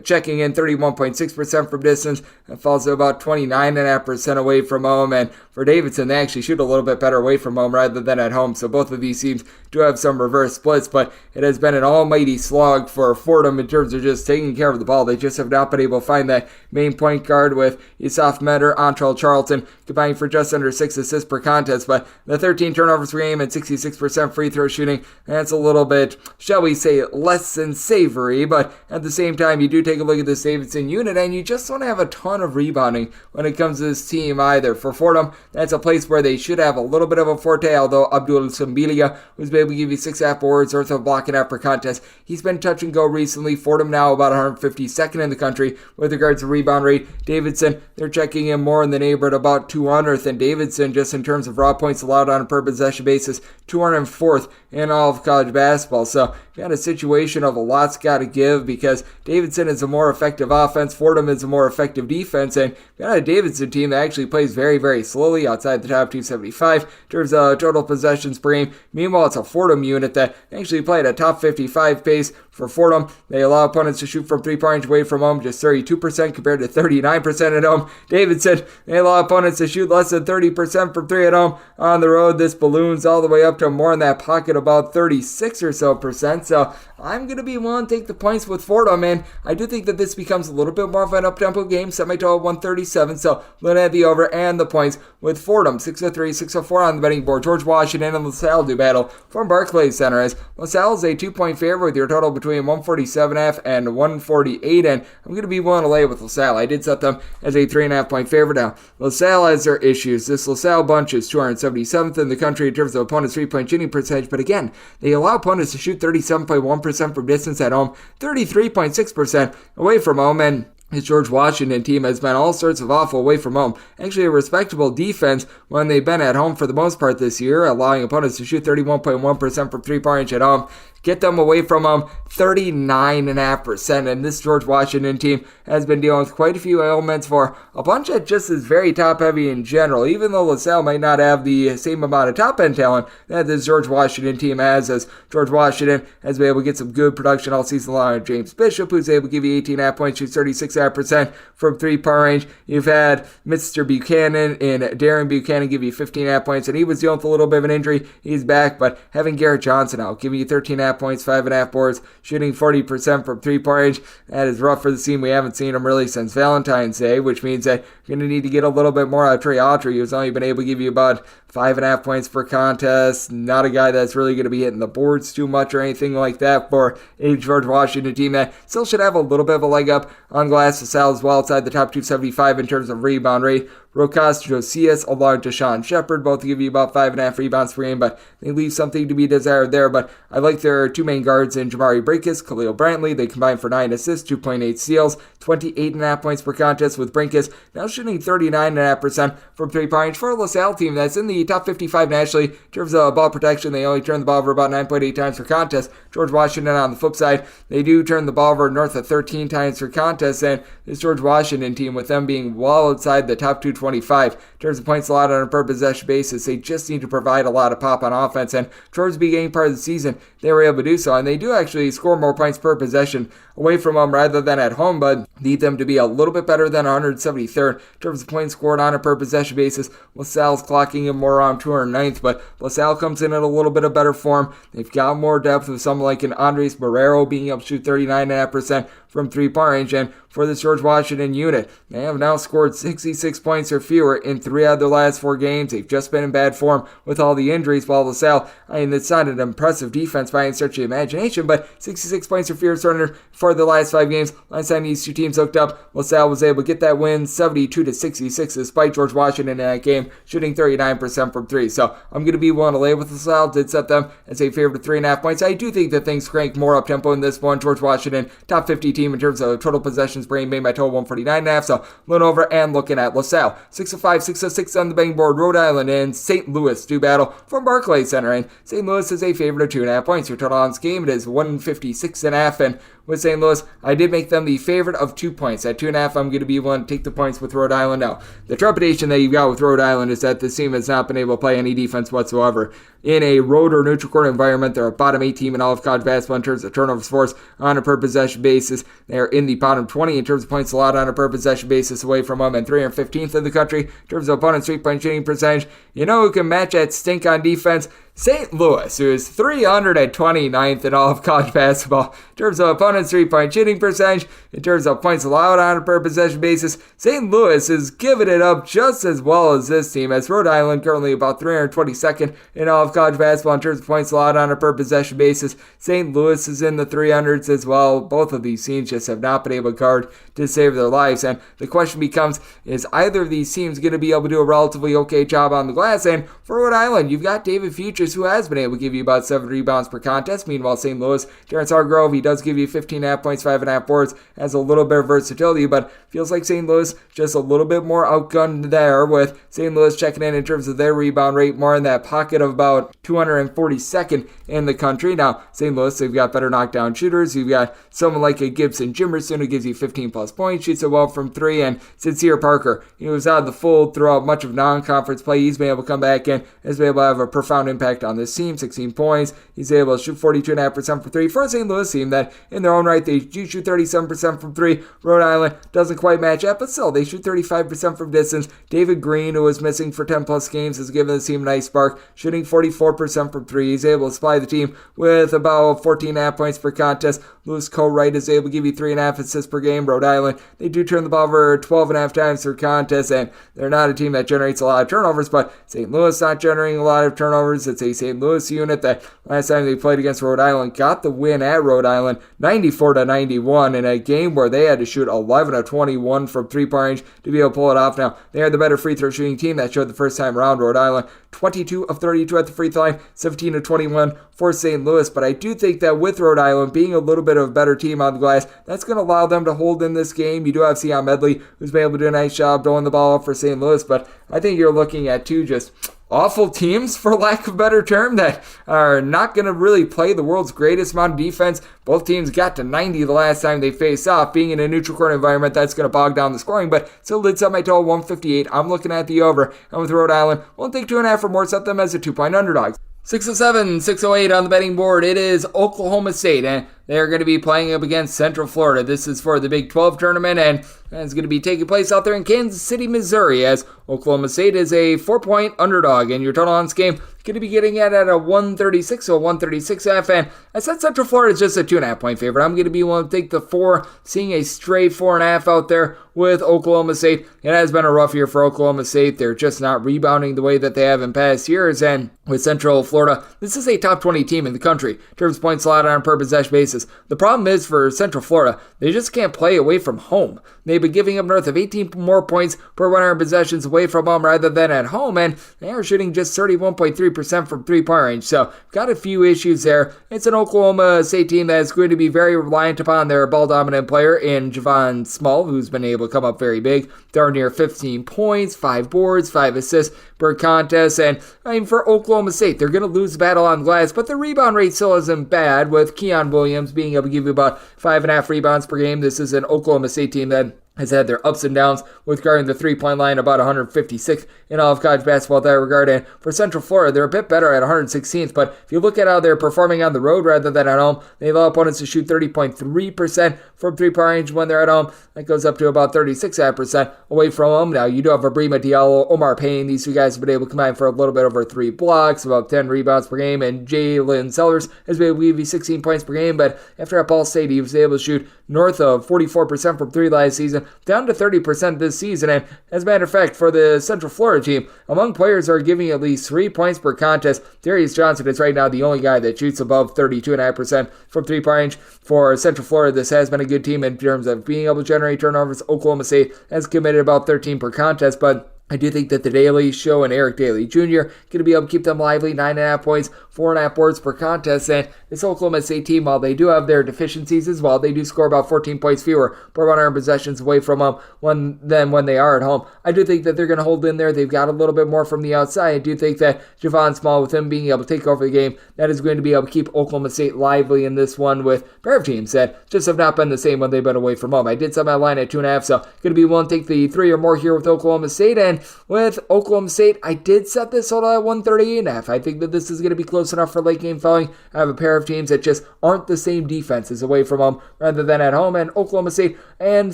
checking in 31.6% from distance. It falls to about 29.5% away from home. And for Davidson, they actually shoot a little bit better away from home rather than at home. So both of these teams do have some reverse splits, but it has been an almighty slog for Fordham in terms of just taking care of the ball. They just have not been able to find that main point guard with Yusuf Meder, Antrell Charlton combining for just under 6 assists per contest. But the 13 turnovers per game and 66% free throw shooting, that's a little bit, shall we say, less than savory. But at the same time, you you do take a look at this Davidson unit, and you just don't have a ton of rebounding when it comes to this team either. For Fordham, that's a place where they should have a little bit of a forte, although Abdul Sambilia, who's been able to give you 6.5 boards, worth of block and half per contest, he's been touch and go recently. Fordham now about 152nd in the country with regards to rebound rate. Davidson, they're checking in more in the neighborhood about 200th, and Davidson, just in terms of raw points allowed on a per possession basis, 204th in all of college basketball. So you got a situation of a lot's got to give, because Davidson is a more effective offense, Fordham is a more effective defense, and you got a Davidson team that actually plays very, very slowly outside the top 275 in terms of total possessions per game. Meanwhile, it's a Fordham unit that actually played a top 55 pace. For Fordham, they allow opponents to shoot from three-point range away from home just 32% compared to 39% at home. Davidson, they allow opponents to shoot less than 30% from three at home. On the road, this balloons all the way up to more in that pocket, about 36 or so percent. So I'm going to be willing to take the points with Fordham, and I do think that this becomes a little bit more of an up-tempo game, semi-total 137. So looking at the over and the points with Fordham, 603, 604 on the betting board. George Washington and LaSalle do battle from Barclays Center, as LaSalle is a 2-point favorite with your total between 147.5 and 148, and I'm going to be willing to lay with LaSalle. I did set them as a 3.5 point favorite. Now, LaSalle has their issues. This LaSalle bunch is 277th in the country in terms of opponents' 3-point shooting percentage, but again, they allow opponents to shoot 37.1% from distance at home, 33.6% away from home, and his George Washington team has been all sorts of awful away from home. Actually, a respectable defense when they've been at home for the most part this year, allowing opponents to shoot 31.1% from three-point range at home. Get them away from them 39.5%. And this George Washington team has been dealing with quite a few ailments for a bunch that just is very top-heavy in general. Even though LaSalle might not have the same amount of top-end talent that this George Washington team has, as George Washington has been able to get some good production all season long with James Bishop, who's able to give you 18.5 points, shoots 36.5% from three-point range. You've had Mr. Buchanan and Darren Buchanan give you 15.5 points, and he was dealing with a little bit of an injury. He's back, but having Garrett Johnson out, giving you 13.5 points, 5.5 boards, shooting 40% from three-point range. That is rough for the team. We haven't seen him really since Valentine's Day, which means that you're going to need to get a little bit more out of Trey Autry, who's only been able to give you about 5.5 points per contest. Not a guy that's really going to be hitting the boards too much or anything like that for a George Washington team that still should have a little bit of a leg up on glass. LaSalle as well outside the top 275 in terms of rebound rate. Rokas Josias along to Sean Shepard, both give you about 5.5 rebounds per game, but they leave something to be desired there. But I like their two main guards in Jamari Brinkus, Khalil Brantley. They combine for 9 assists, 2.8 steals, 28.5 points per contest, with Brinkus now shooting 39.5% from three-point range for a LaSalle team that's in the top 55 nationally in terms of ball protection. They only turn the ball over about 9.8 times per contest. George Washington on the flip side, they do turn the ball over north of 13 times per contest, and this George Washington team, with them being well outside the top 225 in terms of points allowed on a per possession basis, they just need to provide a lot of pop on offense, and towards the beginning part of the season, they were able to do so, and they do actually score more points per possession away from home rather than at home, but need them to be a little bit better than 173rd in terms of points scored on a per possession basis. LaSalle's clocking in more around 209th, but LaSalle comes in at a little bit of better form. They've got more depth with someone like an Andres Barrero being able to shoot 39.5% from three-point range, and for this George Washington unit, they have now scored 66 points or fewer in 3 out of their last 4 games. They've just been in bad form with all the injuries, while LaSalle, it's not an impressive defense by any stretch of the imagination, but 66 points or fewer surrendered for the last 5 games. Last time these two teams hooked up, LaSalle was able to get that win 72-66 despite George Washington in that game shooting 39% from 3. So I'm going to be willing to lay with LaSalle. Did set them as a favorite of 3.5 points. I do think that things crank more up tempo in this one. George Washington, top 50 team in terms of total possessions per game, made my total 149.5. So look over and looking at LaSalle, 605, 606 on the betting board. Rhode Island and St. Louis do battle from Barclays Center, and St. Louis is a favorite of 2.5 points. Your total on this game, it is 156.5, and with St. Louis, I did make them the favorite of 2 points. At 2.5, I'm going to be willing to take the points with Rhode Island. Now, the trepidation that you've got with Rhode Island is that this team has not been able to play any defense whatsoever. In a road or neutral court environment, they're a bottom 8 team in all of college basketball in terms of turnovers forced on a per possession basis. They're in the bottom 20 in terms of points allowed on a per possession basis away from them, and 315th in the country in terms of opponents' 3-point shooting percentage. You know who can match that stink on defense? St. Louis, who is 329th in all of college basketball in terms of opponents' three-point shooting percentage, in terms of points allowed on a per-possession basis. St. Louis is giving it up just as well as this team, as Rhode Island currently about 322nd in all of college basketball in terms of points allowed on a per-possession basis. St. Louis is in the 300s as well. Both of these teams just have not been able to guard to save their lives, and the question becomes, is either of these teams going to be able to do a relatively okay job on the glass? And for Rhode Island, you've got David Futures, who has been able to give you about 7 rebounds per contest. Meanwhile, St. Louis, Terrence Hargrove, he does give you 15.5 points, 5.5 boards, has a little bit of versatility, but feels like St. Louis just a little bit more outgunned there, with St. Louis checking in terms of their rebound rate more in that pocket of about 242nd in the country. Now, St. Louis, they've got better knockdown shooters. You've got someone like a Gibson Jimerson, who gives you 15 plus points, shoots it well from three, and Sincere Parker, he was out of the fold throughout much of non-conference play. He's been able to come back in, has been able to have a profound impact on this team, 16 points. He's able to shoot 42.5% from three for a St. Louis team that, in their own right, they do shoot 37% from three. Rhode Island doesn't quite match up, but still, they shoot 35% from distance. David Green, who was missing for 10 plus games, has given the team a nice spark, shooting 44% from three. He's able to supply the team with about 14.5 points per contest. Lewis Colwright is able to give you 3.5 assists per game. Rhode Island, they do turn the ball over 12.5 times per contest, and they're not a team that generates a lot of turnovers, but St. Louis not generating a lot of turnovers. It's a St. Louis unit that last time they played against Rhode Island got the win at Rhode Island 94-91 in a game where they had to shoot 11 of 21 from three-point range to be able to pull it off. Now, they are the better free throw shooting team. That showed the first time around. Rhode Island 22 of 32 at the free throw line, 17 of 21 for St. Louis, but I do think that with Rhode Island being a little bit of a better team on the glass, that's going to allow them to hold in this game. You do have Sion Medley, who's been able to do a nice job throwing the ball up for St. Louis, but I think you're looking at two just awful teams, for lack of a better term, that are not going to really play the world's greatest amount of defense. Both teams got to 90 the last time they faced off. Being in a neutral court environment, that's going to bog down the scoring, but still did set my total 158. I'm looking at the over, and with Rhode Island, won't take 2.5 or more, set them as a 2-point underdog. 607, 608 on the betting board. It is Oklahoma State, and they're going to be playing up against Central Florida. This is for the Big 12 tournament, and it's going to be taking place out there in Kansas City, Missouri, as Oklahoma State is a 4-point underdog, and your total on this game going to be getting at a 136, so 136.5, and I said Central Florida is just a 2.5-point favorite. I'm going to be willing to take the 4, seeing a straight 4.5 out there with Oklahoma State. It has been a rough year for Oklahoma State. They're just not rebounding the way that they have in past years, and with Central Florida, this is a top 20 team in the country in terms of points allowed on a per possession basis. The problem is for Central Florida, they just can't play away from home. They've been giving up north of 18 more points per 100 possessions away from home rather than at home, and they are shooting just 31.3% from three-point range. So, got a few issues there. It's an Oklahoma State team that is going to be very reliant upon their ball-dominant player in Javon Small, who's been able to come up very big. They're near 15 points, 5 boards, 5 assists per contest, and I mean, for Oklahoma State, they're going to lose the battle on glass, but the rebound rate still isn't bad, with Keon Williams being able to give you about 5.5 rebounds per game. This is an Oklahoma State team that has had their ups and downs with guarding the three-point line, about 156th in all of college basketball in that regard. And for Central Florida, they're a bit better at 116th, but if you look at how they're performing on the road rather than at home, they allow opponents to shoot 30.3% from three-point range when they're at home. That goes up to about 36% away from home. Now, you do have Abrima Diallo, Omar Payne. These two guys have been able to combine for a little bit over 3 blocks, about 10 rebounds per game, and Jalen Sellers has been able to give you 16 points per game, but after at Ball State, he was able to shoot north of 44% from three last season, down to 30% this season. And as a matter of fact, for the Central Florida team, among players who are giving at least 3 points per contest, Darius Johnson is right now the only guy that shoots above 32.5% from three-point range. For Central Florida, this has been a good team in terms of being able to generate turnovers. Oklahoma State has committed about 13 per contest, but I do think that the Daily Show and Eric Daly Jr. going to be able to keep them lively, 9.5 points, 4.5 boards per contest. And this Oklahoma State team, while they do have their deficiencies as well, they do score about 14 points fewer per 100 possessions away from them than when they are at home. I do think that they're going to hold in there. They've got a little bit more from the outside. I do think that Javon Small, with him being able to take over the game, that is going to be able to keep Oklahoma State lively in this one, with a pair of teams that just have not been the same when they've been away from home. I did set my line at 2.5, so going to be willing to take the 3 or more here with Oklahoma State. And And with Oklahoma State, I did set this total at 138.5. I think that this is going to be close enough for late game following. I have a pair of teams that just aren't the same defenses away from home rather than at home, and Oklahoma State and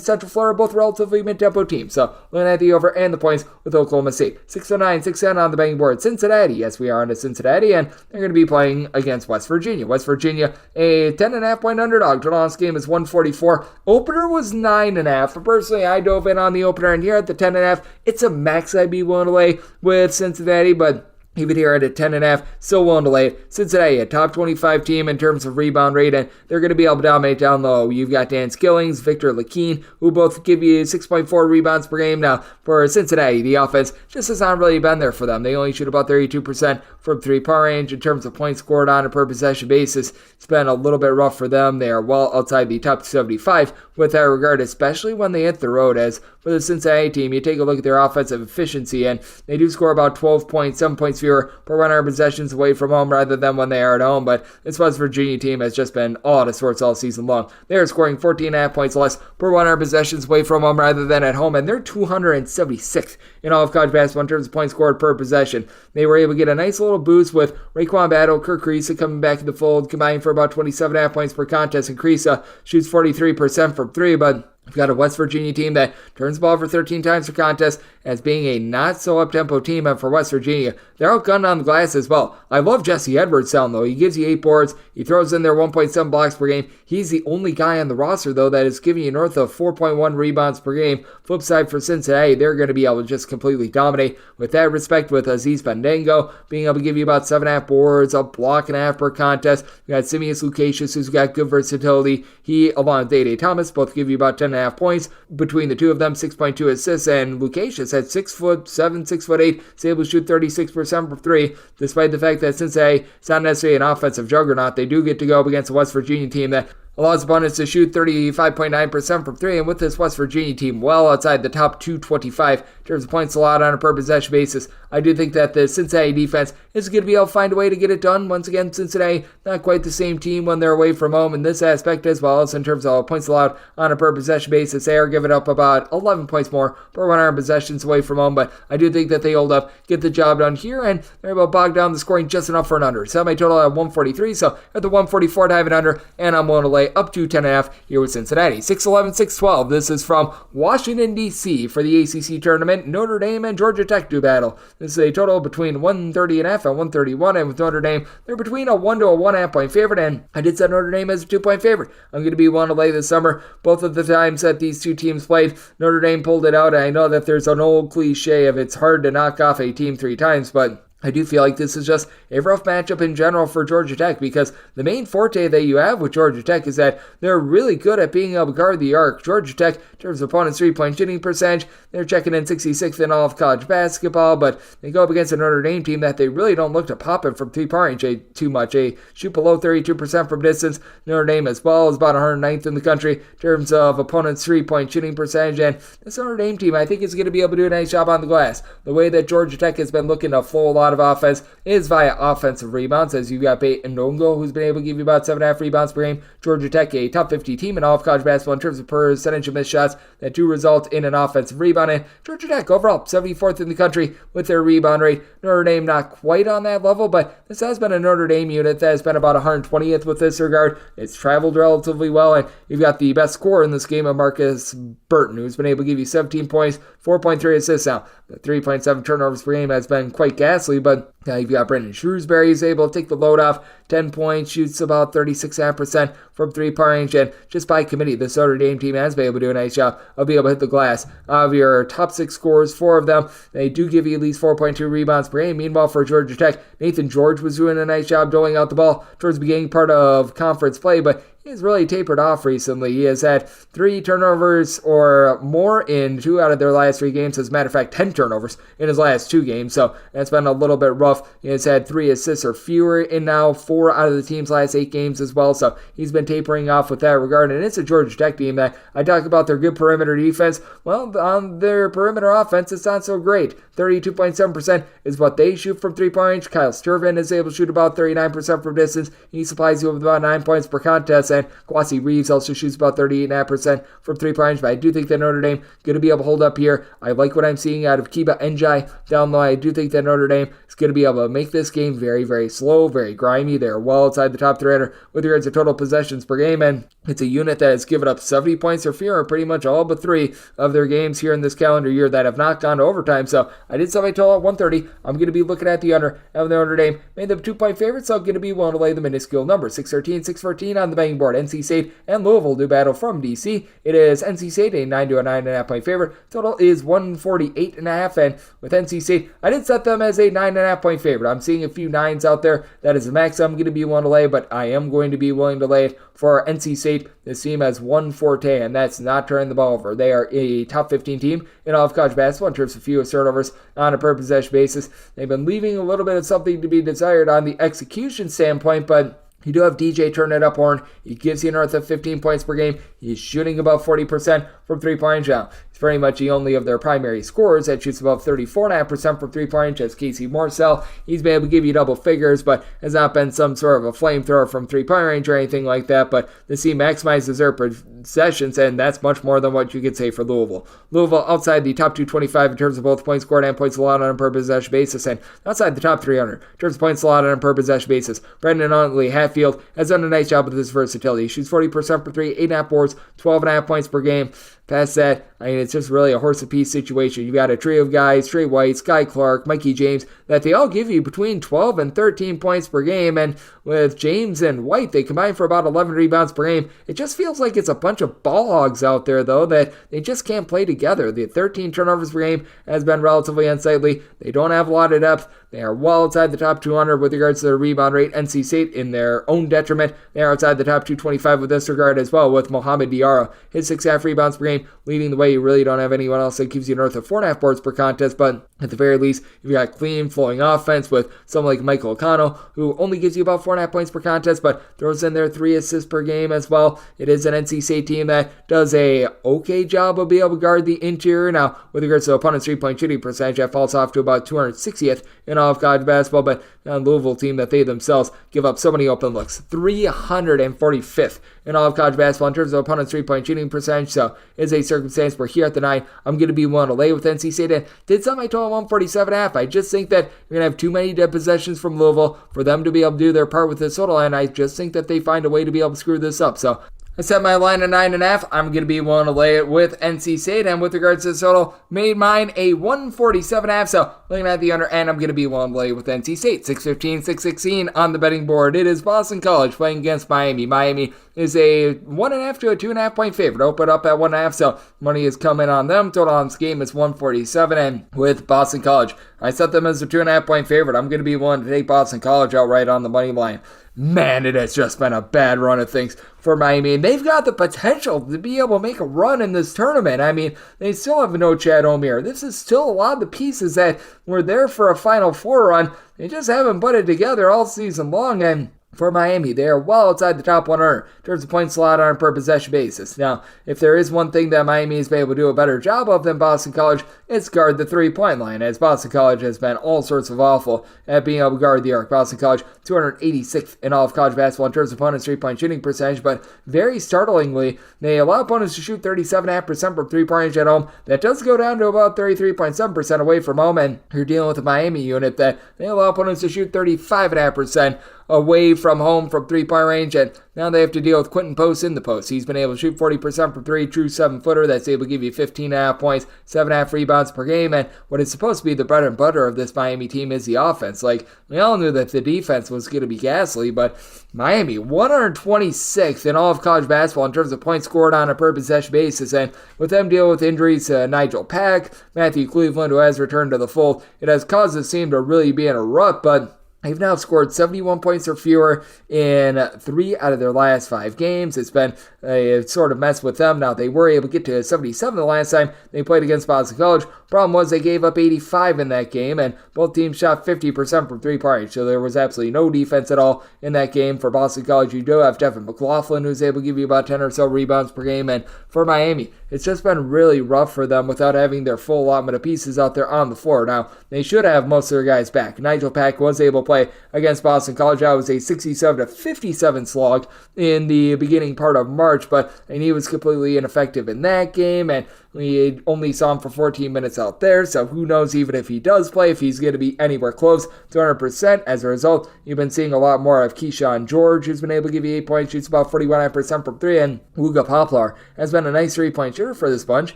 Central Florida both relatively mid-tempo teams. So looking at the over and the points with Oklahoma State. 609, 610 on the betting board. Cincinnati, yes, we are on to Cincinnati, and they're going to be playing against West Virginia. West Virginia, a 10.5 point underdog. Total on this game is 144. Opener was 9.5. But personally, I dove in on the opener, and here at the 10.5, it's a max I'd be willing to lay with Cincinnati, but even here at a 10.5, still willing to lay it. Cincinnati, a top 25 team in terms of rebound rate, and they're going to be able to dominate down low. You've got Dan Skillings, Victor Lakeen, who both give you 6.4 rebounds per game. Now, for Cincinnati, the offense just has not really been there for them. They only shoot about 32% from three-point range. In terms of points scored on a per-possession basis, it's been a little bit rough for them. They are well outside the top 75 with that regard, especially when they hit the road. As for the Cincinnati team, you take a look at their offensive efficiency, and they do score about 12 points, 7 points fewer per 100 possessions away from home rather than when they are at home. But this West Virginia team has just been all out of sorts all season long. They are scoring 14.5 points less per 100 possessions away from home rather than at home, and they're 276th in all of college basketball in terms of points scored per possession. They were able to get a nice little boost with Raekwon Battle, Kirk Kriisa coming back in the fold, combining for about 27.5 points per contest, and Kriisa shoots 43% from three, but we've got a West Virginia team that turns the ball over 13 times per contest as being a not-so-up-tempo team. And for West Virginia, they're outgunned on the glass as well. I love Jesse Edwards down, though. He gives you 8 boards. He throws in their 1.7 blocks per game. He's the only guy on the roster, though, that is giving you north of 4.1 rebounds per game. Flip side for Cincinnati, they're going to be able to just completely dominate with that respect, with Aziz Bandango being able to give you about 7.5 boards, a block and a half per contest. You got Simeus Lucasius, who's got good versatility. He, along with Day Thomas, both give you about 10.5 points. Between the two of them, 6.2 assists, and Lucasius at 6'7", 6'8", is able to shoot 36% from three, despite the fact that Cincinnati is not necessarily an offensive juggernaut. They do get to go up against a West Virginia team that allows opponents to shoot 35.9% from three, and with this West Virginia team well outside the top 225 in terms of points allowed on a per-possession basis, I do think that the Cincinnati defense is going to be able to find a way to get it done. Once again, Cincinnati, not quite the same team when they're away from home in this aspect, as well as in terms of points allowed on a per-possession basis. They are giving up about 11 points more per 100 possessions away from home, but I do think that they hold up, get the job done here, and they're able to bog down the scoring just enough for an under. Set my total at 143, so at the 144 to have an under, and I'm willing to lay up to 10.5 here with Cincinnati. 6'11", 6'12". This is from Washington, D.C. for the ACC tournament. Notre Dame and Georgia Tech do battle. This is a total between 130.5 and 131, and with Notre Dame, they're between a 1 to a 1.5 point favorite, and I did set Notre Dame as a 2 point favorite. I'm going to be one to lay this summer. Both of the times that these two teams played, Notre Dame pulled it out. I know that there's an old cliche of it's hard to knock off a team 3 times, but I do feel like this is just a rough matchup in general for Georgia Tech, because the main forte that you have with Georgia Tech is that they're really good at being able to guard the arc. Georgia Tech, in terms of opponents' 3-point shooting percentage, they're checking in 66th in all of college basketball, but they go up against a Notre Dame team that they really don't look to pop it from 3-point range too much. They shoot below 32% from distance. Notre Dame as well is about 109th in the country in terms of opponents' 3-point shooting percentage, and this Notre Dame team I think is going to be able to do a nice job on the glass. The way that Georgia Tech has been looking to flow a lot of offense is via offensive rebounds, as you've got Bate Ndongo, who's been able to give you about 7.5 rebounds per game. Georgia Tech, a top 50 team in all of college basketball in terms of percentage of missed shots that do result in an offensive rebound, and Georgia Tech overall 74th in the country with their rebound rate. Notre Dame not quite on that level, but this has been a Notre Dame unit that has been about 120th with this regard. It's traveled relatively well, and you've got the best scorer in this game of Marcus Burton, who's been able to give you 17 points, 4.3 assists. Now, the 3.7 turnovers per game has been quite ghastly, but you've got Brendan Shrewsbury who's able to take the load off, 10 points, shoots about 36.5% from 3-point range, and just by committee, the Notre Dame team has been able to do a nice job of being able to hit the glass. Of your top 6 scorers, 4 of them, they do give you at least 4.2 rebounds per game. Meanwhile, for Georgia Tech, Nathan George was doing a nice job doling out the ball towards the beginning part of conference play, but he's really tapered off recently. He has had 3 turnovers or more in 2 out of their last 3 games. As a matter of fact, 10 turnovers in his last 2 games, so that's been a little bit rough himself. He has had 3 assists or fewer in now 4 out of the team's last 8 games as well, so he's been tapering off with that regard. And it's a Georgia Tech team that I talk about their good perimeter defense. Well, on their perimeter offense, it's not so great. 32.7% is what they shoot from 3-point range. Kyle Sturvin is able to shoot about 39% from distance. He supplies you with about 9 points per contest, and Kwasi Reeves also shoots about 38.5% from 3-point range. But I do think that Notre Dame going to be able to hold up here. I like what I'm seeing out of Kiba Njai down low. I do think that Notre Dame is going to be able to make this game very, very slow, very grimy. They're well outside the top 300 with regards to total possessions per game, and it's a unit that has given up 70 points or fewer in pretty much all but 3 of their games here in this calendar year that have not gone to overtime. So I did set my total at 130. I'm going to be looking at the under of Notre Dame. Made them 2-point favorites, so I'm going to be willing to lay the minuscule number. 613, 614 on the betting board. NC State and Louisville do battle from DC. It is NC State, a 9 to a 9.5 point favorite. Total is 148.5, and with NC State, I did set them as a 9.5 point favorite. I'm seeing a few 9s out there. That is the max I'm going to be willing to lay, but I am going to be willing to lay it for NC State. This team has one forte, and that's not turning the ball over. They are a top 15 team in all of college basketball in terms of fewest turnovers on a per possession basis. They've been leaving a little bit of something to be desired on the execution standpoint, but you do have DJ turning it up horn. He gives you north of 15 points per game. He's shooting about 40% from 3-point range now. He's very much the only of their primary scorers that shoots above 34.5% from 3-point range as Casey Morsell. He's been able to give you double figures, but has not been some sort of a flamethrower from 3-point range or anything like that. But the team maximizes their possessions, and that's much more than what you could say for Louisville. Louisville outside the top 225 in terms of both points scored and points allowed on a per possession basis, and outside the top 300 in terms of points allowed on a per possession basis. Brendan Huntley Hatfield has done a nice job with his versatility. He shoots 40% for 3, 8.5 boards, 12.5 points per game. Past that, I mean, it's just really a horse apiece situation. You've got a trio of guys, Trey White, Sky Clark, Mikey James, that they all give you between 12 and 13 points per game. And with James and White, they combine for about 11 rebounds per game. It just feels like it's a bunch of ball hogs out there, though, that they just can't play together. The 13 turnovers per game has been relatively unsightly. They don't have a lot of depth. They are well outside the top 200 with regards to their rebound rate. NC State, in their own detriment, they are outside the top 225 with this regard as well, with Mohamed Diarra. His 6.5 rebounds per game, leading the way. You really don't have anyone else that gives you north of 4.5 boards per contest, but at the very least, you've got clean, flowing offense with someone like Michael O'Connell, who only gives you about 4.5 points per contest, but throws in their 3 assists per game as well. It is an NC State team that does a okay job of being able to guard the interior. Now, with regards to the opponent's 3-point shooting percentage, that falls off to about 260th in all of college basketball, but a Louisville team that they themselves give up so many open looks. 345th in all of college basketball in terms of opponent's 3-point shooting percentage, so it's a circumstance where here at the 9, I'm going to be willing to lay with NC State, and did set my total 147.5. I just think that you're going to have too many dead possessions from Louisville for them to be able to do their part with this total, and I just think that they find a way to be able to screw this up. So I set my line at 9.5. I'm going to be willing to lay it with NC State, and with regards to the total, made mine a 147.5. So looking at the under, and I'm going to be willing to lay with NC State. 615, 616 on the betting board. It is Boston College playing against Miami. Miami is a 1.5 to a 2.5 point favorite. Open up at 1.5, so money is coming on them. Total on this game is 147, and with Boston College, I set them as a 2.5 point favorite. I'm going to be willing to take Boston College outright on the money line. Man, it has just been a bad run of things for Miami, and they've got the potential to be able to make a run in this tournament. I mean, they still have no Chad Omier. This is still a lot of the pieces that were there for a Final Four run. They just haven't put it together all season long, and for Miami, they are well outside the top 100 in terms of points allowed on a per possession basis. Now, if there is one thing that Miami has been able to do a better job of than Boston College, it's guard the 3-point line, as Boston College has been all sorts of awful at being able to guard the arc. Boston College, 286th in all of college basketball in terms of opponents' 3-point shooting percentage, but very startlingly, they allow opponents to shoot 37.5% from 3-point range at home. That does go down to about 33.7% away from home, and you're dealing with a Miami unit that they allow opponents to shoot 35.5% away from home from 3-point range, and now they have to deal with Quentin Post in the post. He's been able to shoot 40% from 3, true 7-footer. That's able to give you 15.5 points, 7.5 rebounds per game, and what is supposed to be the bread and butter of this Miami team is the offense. Like, we all knew that the defense was going to be ghastly, but Miami, 126th in all of college basketball in terms of points scored on a per possession basis, and with them dealing with injuries to Nigel Pack, Matthew Cleveland, who has returned to the fold, it has caused this team to really be in a rut, but They've now scored 71 points or fewer in 3 out of their last 5 games. It's been a sort of mess with them. Now, they were able to get to 77 the last time they played against Boston College. Problem was they gave up 85 in that game, and both teams shot 50% from three-point. So there was absolutely no defense at all in that game. For Boston College, you do have Devin McLaughlin, who's able to give you about 10 or so rebounds per game. And for Miami, it's just been really rough for them without having their full allotment of pieces out there on the floor. Now, they should have most of their guys back. Nigel Pack was able to play against Boston College. That was a 67-57 slog in the beginning part of March, and he was completely ineffective in that game, and we only saw him for 14 minutes out there, so who knows even if he does play, if he's going to be anywhere close to 100%. As a result, you've been seeing a lot more of Keyshawn George, who's been able to give you 8 points, shoots about 41% from 3, and Wooga Poplar has been a nice 3-point shooter for this bunch,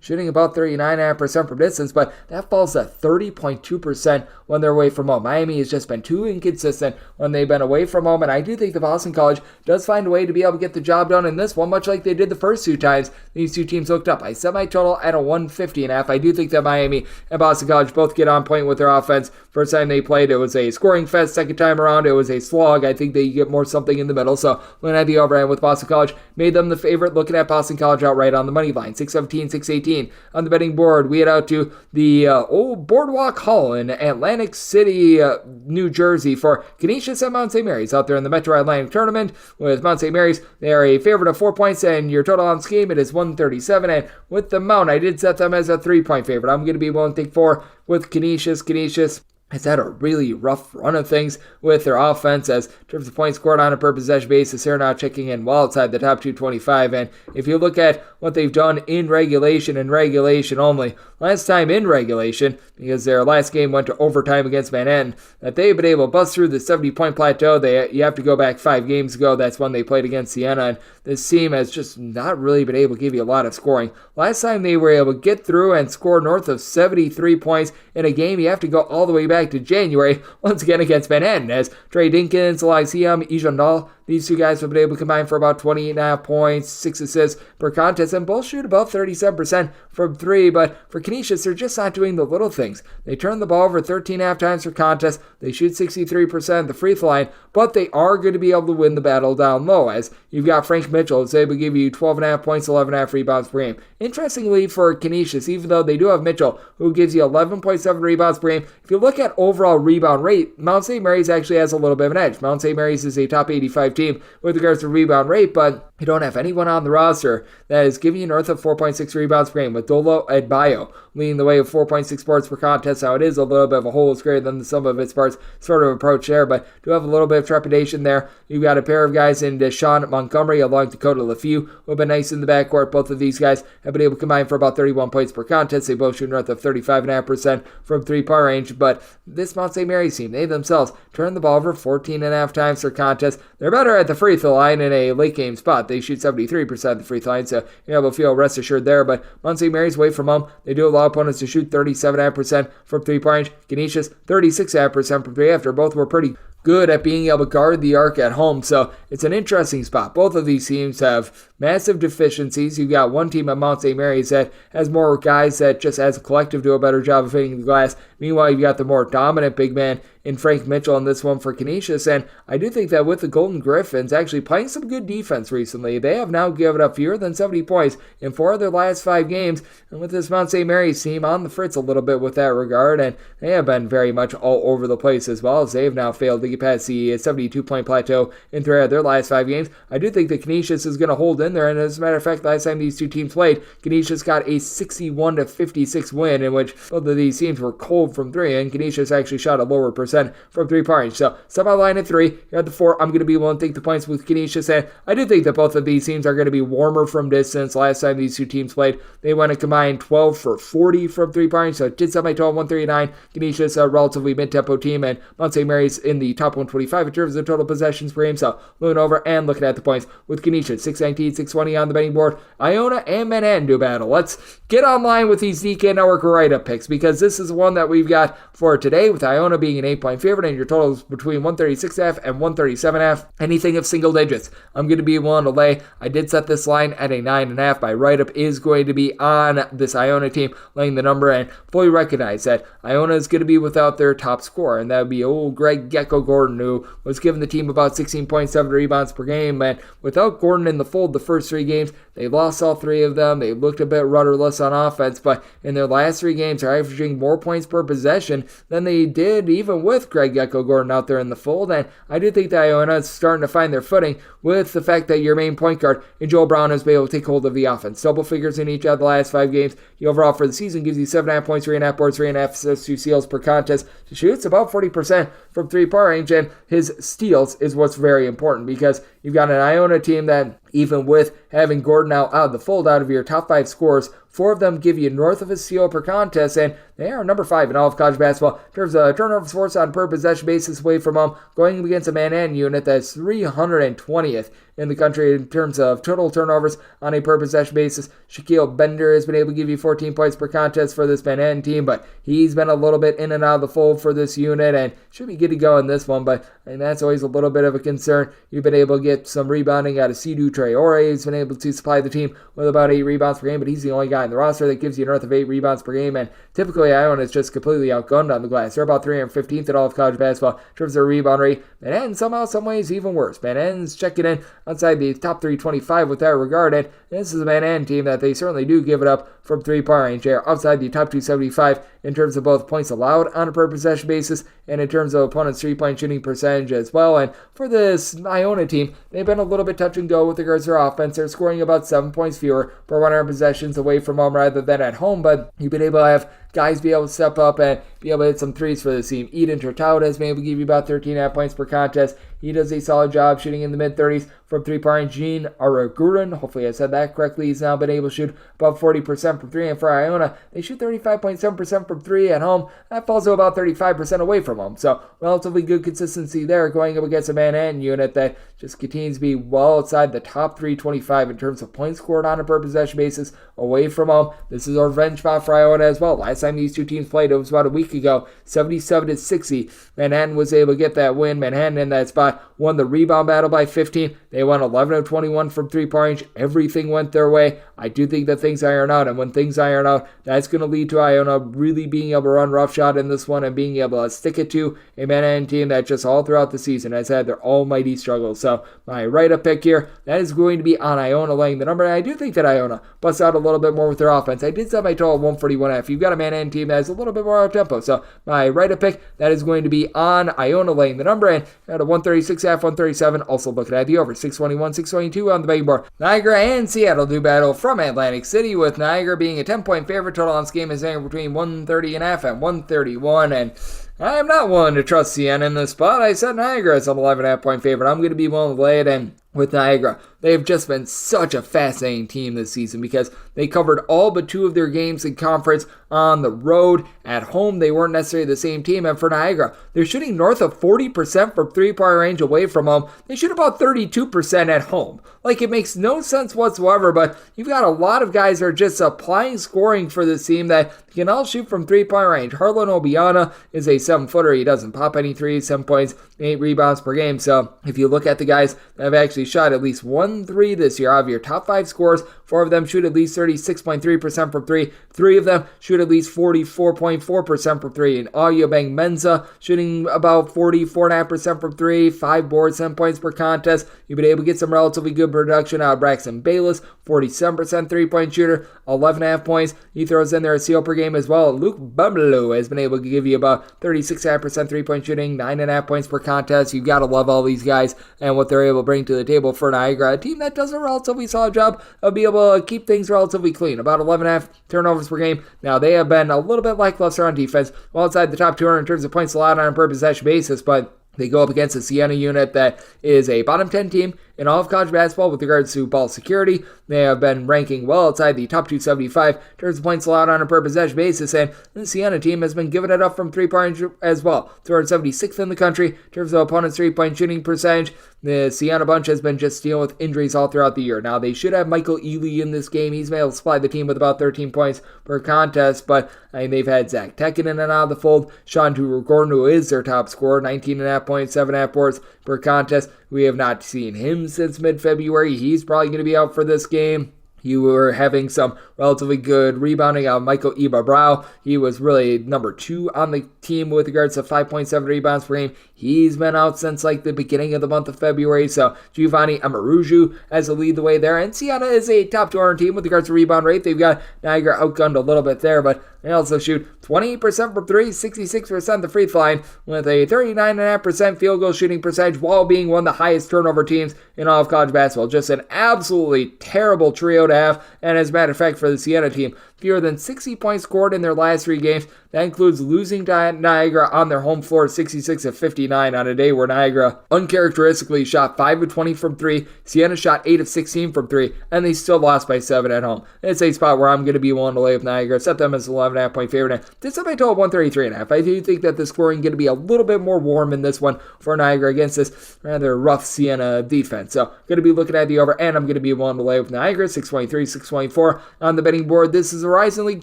shooting about 39.5% from distance, but that falls to 30.2% when they're away from home. Miami has just been too inconsistent when they've been away from home, and I do think the Boston College does find a way to be able to get the job done in this one, much like they did the first 2 times these 2 teams hooked up. I set my total at a 150.5. I do think that Miami and Boston College both get on point with their offense. First time they played, it was a scoring fest. Second time around, it was a slog. I think they get more something in the middle. So looking at the overhand with Boston College, made them the favorite. Looking at Boston College outright on the money line, 617, 618 on the betting board. We head out to the old Boardwalk Hall in Atlantic City, New Jersey for Canisius and Mount St. Mary's out there in the Metro Atlantic Tournament. With Mount St. Mary's, they are a favorite of 4 points, and your total on this game, it is 137. And with the Mount, I did set them as a 3-point favorite. I'm going to be willing to take 4 with Canisius. Canisius has had a really rough run of things with their offense, as in terms of points scored on a per possession basis, they're now checking in well outside the top 225. And if you look at what they've done in regulation and regulation only, last time in regulation, because their last game went to overtime against Manhattan, that they've been able to bust through the 70-point plateau. You have to go back 5 games ago. That's when they played against Siena, and this team has just not really been able to give you a lot of scoring. Last time they were able to get through and score north of 73 points in a game, you have to go all the way back to January, once again against Manhattan, as Trey Dinkins, Elysium, Ijandal, these 2 guys have been able to combine for about 28.5 points, 6 assists per contest, and both shoot about 37% from 3. But for Canisius, they're just not doing the little things. They turn the ball over 13.5 times per contest. They shoot 63% at the free throw line, but they are going to be able to win the battle down low, as you've got Frank Mitchell who's able to give you 12.5 points, 11.5 rebounds per game. Interestingly for Canisius, even though they do have Mitchell, who gives you 11.7 rebounds per game, if you look at overall rebound rate, Mount St. Mary's actually has a little bit of an edge. Mount St. Mary's is a top 85 team with regards to rebound rate, but you don't have anyone on the roster that is giving you north of 4.6 rebounds per game, with Dolo Adbayo leading the way with 4.6 boards per contest. Now, it is a little bit of a hole. It's greater than the sum of its parts sort of approach there, but do have a little bit of trepidation there. You've got a pair of guys in Deshaun Montgomery along Dakota LeFew, who have been nice in the backcourt. Both of these guys have been able to combine for about 31 points per contest. They both shoot north of 35.5% from 3-point range, but this Mount St. Mary's team, they themselves turn the ball over 14.5 times per contest. They're better at the free throw line in a late game spot. They shoot 73% of the free throw line, so you have a feel rest assured there. But Mount St. Mary's away from home, they do allow opponents to shoot 37.5% from 3-point range. Canisius, 36.5% from 3, after both were pretty good at being able to guard the arc at home. So it's an interesting spot. Both of these teams have massive deficiencies. You've got one team at Mount St. Mary's that has more guys that just as a collective do a better job of hitting the glass. Meanwhile, you've got the more dominant big man in Frank Mitchell in this one for Canisius. And I do think that with the Golden Griffins actually playing some good defense recently, they have now given up fewer than 70 points in 4 of their last 5 games. And with this Mount St. Mary's team on the fritz a little bit with that regard, and they have been very much all over the place as well, as they've now failed to get past the 72-point plateau in 3 of their last 5 games. I do think that Canisius is going to hold in there, and as a matter of fact, last time these 2 teams played, Canisius got a 61-56 win, in which both of these teams were cold from 3, and Canisius actually shot a lower percent from 3-point range. So, semi line at 3, you're at the 4. I'm going to be willing to take the points with Canisius, and I do think that both of these teams are going to be warmer from distance. Last time these 2 teams played, they went a combined 12 for 40 from 3-point range, so it did semi total 139. Canisius, a relatively mid-tempo team, and Mount St. Mary's in the top 125 in terms of total possessions per game. So, moving over and looking at the points with Canisius, 619, 620 on the betting board. Iona and Manhattan do battle. Let's get online with these DK Network write-up picks, because this is one that we've got for today, with Iona being an 8-point favorite and your totals between 136.5 and 137.5. Anything of single digits, I'm going to be willing to lay. I did set this line at a 9.5. My write-up is going to be on this Iona team, laying the number, and fully recognize that Iona is going to be without their top scorer, and that would be old Greg Gecko Gordon, who was giving the team about 16.7 rebounds per game. And without Gordon in the fold the first 3 games, they lost all 3 of them. They looked a bit rudderless on offense, but in their last 3 games, they're averaging more points per possession than they did even with Greg Gecko Gordon out there in the fold. And I do think that Iona is starting to find their footing with the fact that your main point guard in Joel Brown has been able to take hold of the offense. Double figures in each of the last 5 games. The overall for the season gives you 7.5 points, 3.5 boards, 3.5 assists, 2 steals per contest. He shoots about 40% from 3-point range, and his steals is what's very important, because you've got an Iona team that, even with having Gordon out of the fold, out of your top 5 scorers, 4 of them give you north of a steal per contest, and they are number 5 in all of college basketball in terms of turnovers forced on per possession basis away from home, going against a Manhattan unit that's 320th in the country in terms of total turnovers on a per possession basis. Shaquille Bender has been able to give you 14 points per contest for this Manhattan team, but he's been a little bit in and out of the fold for this unit and should be good to go in this one, but that's always a little bit of a concern. You've been able to get some rebounding out of Sidhu Traore. He's been able to supply the team with about 8 rebounds per game, but he's the only guy in the roster that gives you north of 8 rebounds per game, and typically Iona is just completely outgunned on the glass. They're about 315th in all of college basketball in terms of their rebound rate. Manhattan somehow, some ways, even worse. Manhattan's checking in outside the top 325 with that regard, and this is a Manhattan team that they certainly do give it up from 3-point range. They're outside the top 275 in terms of both points allowed on a per possession basis and in terms of opponents' 3-point shooting percentage as well. And for this Iona team, they've been a little bit touch and go with regards to their offense. They're scoring about 7 points fewer per 100 possessions away from home rather than at home, but you've been able to have guys be able to step up and be able to hit some threes for the team. Eden Tertaud has been able to give you about 13.5 points per contest. He does a solid job shooting in the mid-30s from 3-point range. Gene Araguren, hopefully I said that correctly, he's now been able to shoot about 40% from 3. And for Iona, they shoot 35.7% from 3 at home. That falls to about 35% away from home. So relatively good consistency there going up against a Manhattan unit that just continues to be well outside the top 325 in terms of points scored on a per possession basis away from home. This is a revenge spot for Iona as well. Last time these two teams played, it was about a week ago, 77-60. Manhattan was able to get that win. Manhattan in that spot won the rebound battle by 15. They won 11 of 21 from 3-point range. Everything went their way. I do think that things iron out, and when things iron out, that's going to lead to Iona really being able to run roughshod in this one and being able to stick it to a Manhattan team that just all throughout the season has had their almighty struggles. So my write-up pick here, that is going to be on Iona laying the number, and I do think that Iona busts out a little bit more with their offense. I did set my total at 141.5. You've got a Manhattan team that has a little bit more out-tempo, so my write-up pick, that is going to be on Iona laying the number, and at a 136.5, 137, also looking at the over, 621, 622 on the betting board. Niagara and Seattle do battle from Atlantic City, with Niagara being a 10-point favorite. Total on this game is anywhere between 130.5 and 131, and I'm not willing to trust Siena in this spot. I said Niagara is an 11.5 point favorite. I'm going to be willing to lay it in with Niagara. They've just been such a fascinating team this season because they covered all but 2 of their games in conference on the road. At home, they weren't necessarily the same team. And for Niagara, they're shooting north of 40% from 3-point range away from home. They shoot about 32% at home. Like, it makes no sense whatsoever, but you've got a lot of guys that are just applying scoring for this team that can all shoot from 3-point range. Harlan Obiana is a 7-footer. He doesn't pop any threes, 7 points, 8 rebounds per game. So if you look at the guys that have actually shot at least 1 3 this year, out of your top 5 scorers, 4 of them shoot at least 36.3% from 3. 3 of them shoot at least 44.4% from 3. And Auyabeng Mensa shooting about 44.5% from 3. 5 boards, 10 points per contest. You've been able to get some relatively good production out of Braxton Bayless, 47% 3-point shooter, 11.5 points. He throws in there a steal per game as well. Luke Bublo has been able to give you about 36.5% 3-point shooting, 9.5 points per contest. You've got to love all these guys and what they're able to bring to the table for Niagara, a team that does a relatively solid job of being able to keep things relatively clean. About 11.5 turnovers per game. Now, they have been a little bit lackluster on defense, well outside the top 200 in terms of points allowed on a per possession basis, but they go up against a Siena unit that is a bottom 10 team in all of college basketball with regards to ball security. They have been ranking well outside the top 275 in terms of points allowed on a per possession basis, and the Siena team has been giving it up from 3-point as well. 276th in the country in terms of opponents' 3-point shooting percentage. The Siena bunch has been just dealing with injuries all throughout the year. Now, they should have Michael Ealy in this game. He's been able to supply the team with about 13 points per contest, but they've had Zach Tekken in and out of the fold. Sean Gordon, who is their top scorer, 19.5 points, 7.5 boards per contest. We have not seen him since mid-February. He's probably going to be out for this game. You were having some relatively good rebounding out of Michael Ibarbrau. He was really number 2 on the team with regards to 5.7 rebounds per game. He's been out since like the beginning of the month of February. So Giovanni Amaruju has to lead the way there. And Siena is a top 200 team with regards to rebound rate. They've got Niagara outgunned a little bit there, but they also shoot 28% from 3, 66% the free throw line, with a 39.5% field goal shooting percentage, while being one of the highest turnover teams in all of college basketball. Just an absolutely terrible trio to have. And as a matter of fact, for the Siena team, fewer than 60 points scored in their last 3 games. That includes losing to Niagara on their home floor 66-59 on a day where Niagara uncharacteristically shot 5 of 20 from 3. Siena shot 8 of 16 from 3, and they still lost by 7 at home. It's a spot where I'm going to be willing to lay with Niagara, set them as an 11.5 point favorite. Did set my total 133.5. I do think that the scoring is going to be a little bit more warm in this one for Niagara against this rather rough Siena defense. So going to be looking at the over, and I'm going to be willing to lay with Niagara, 623, 624 on the betting board. This is the Horizon League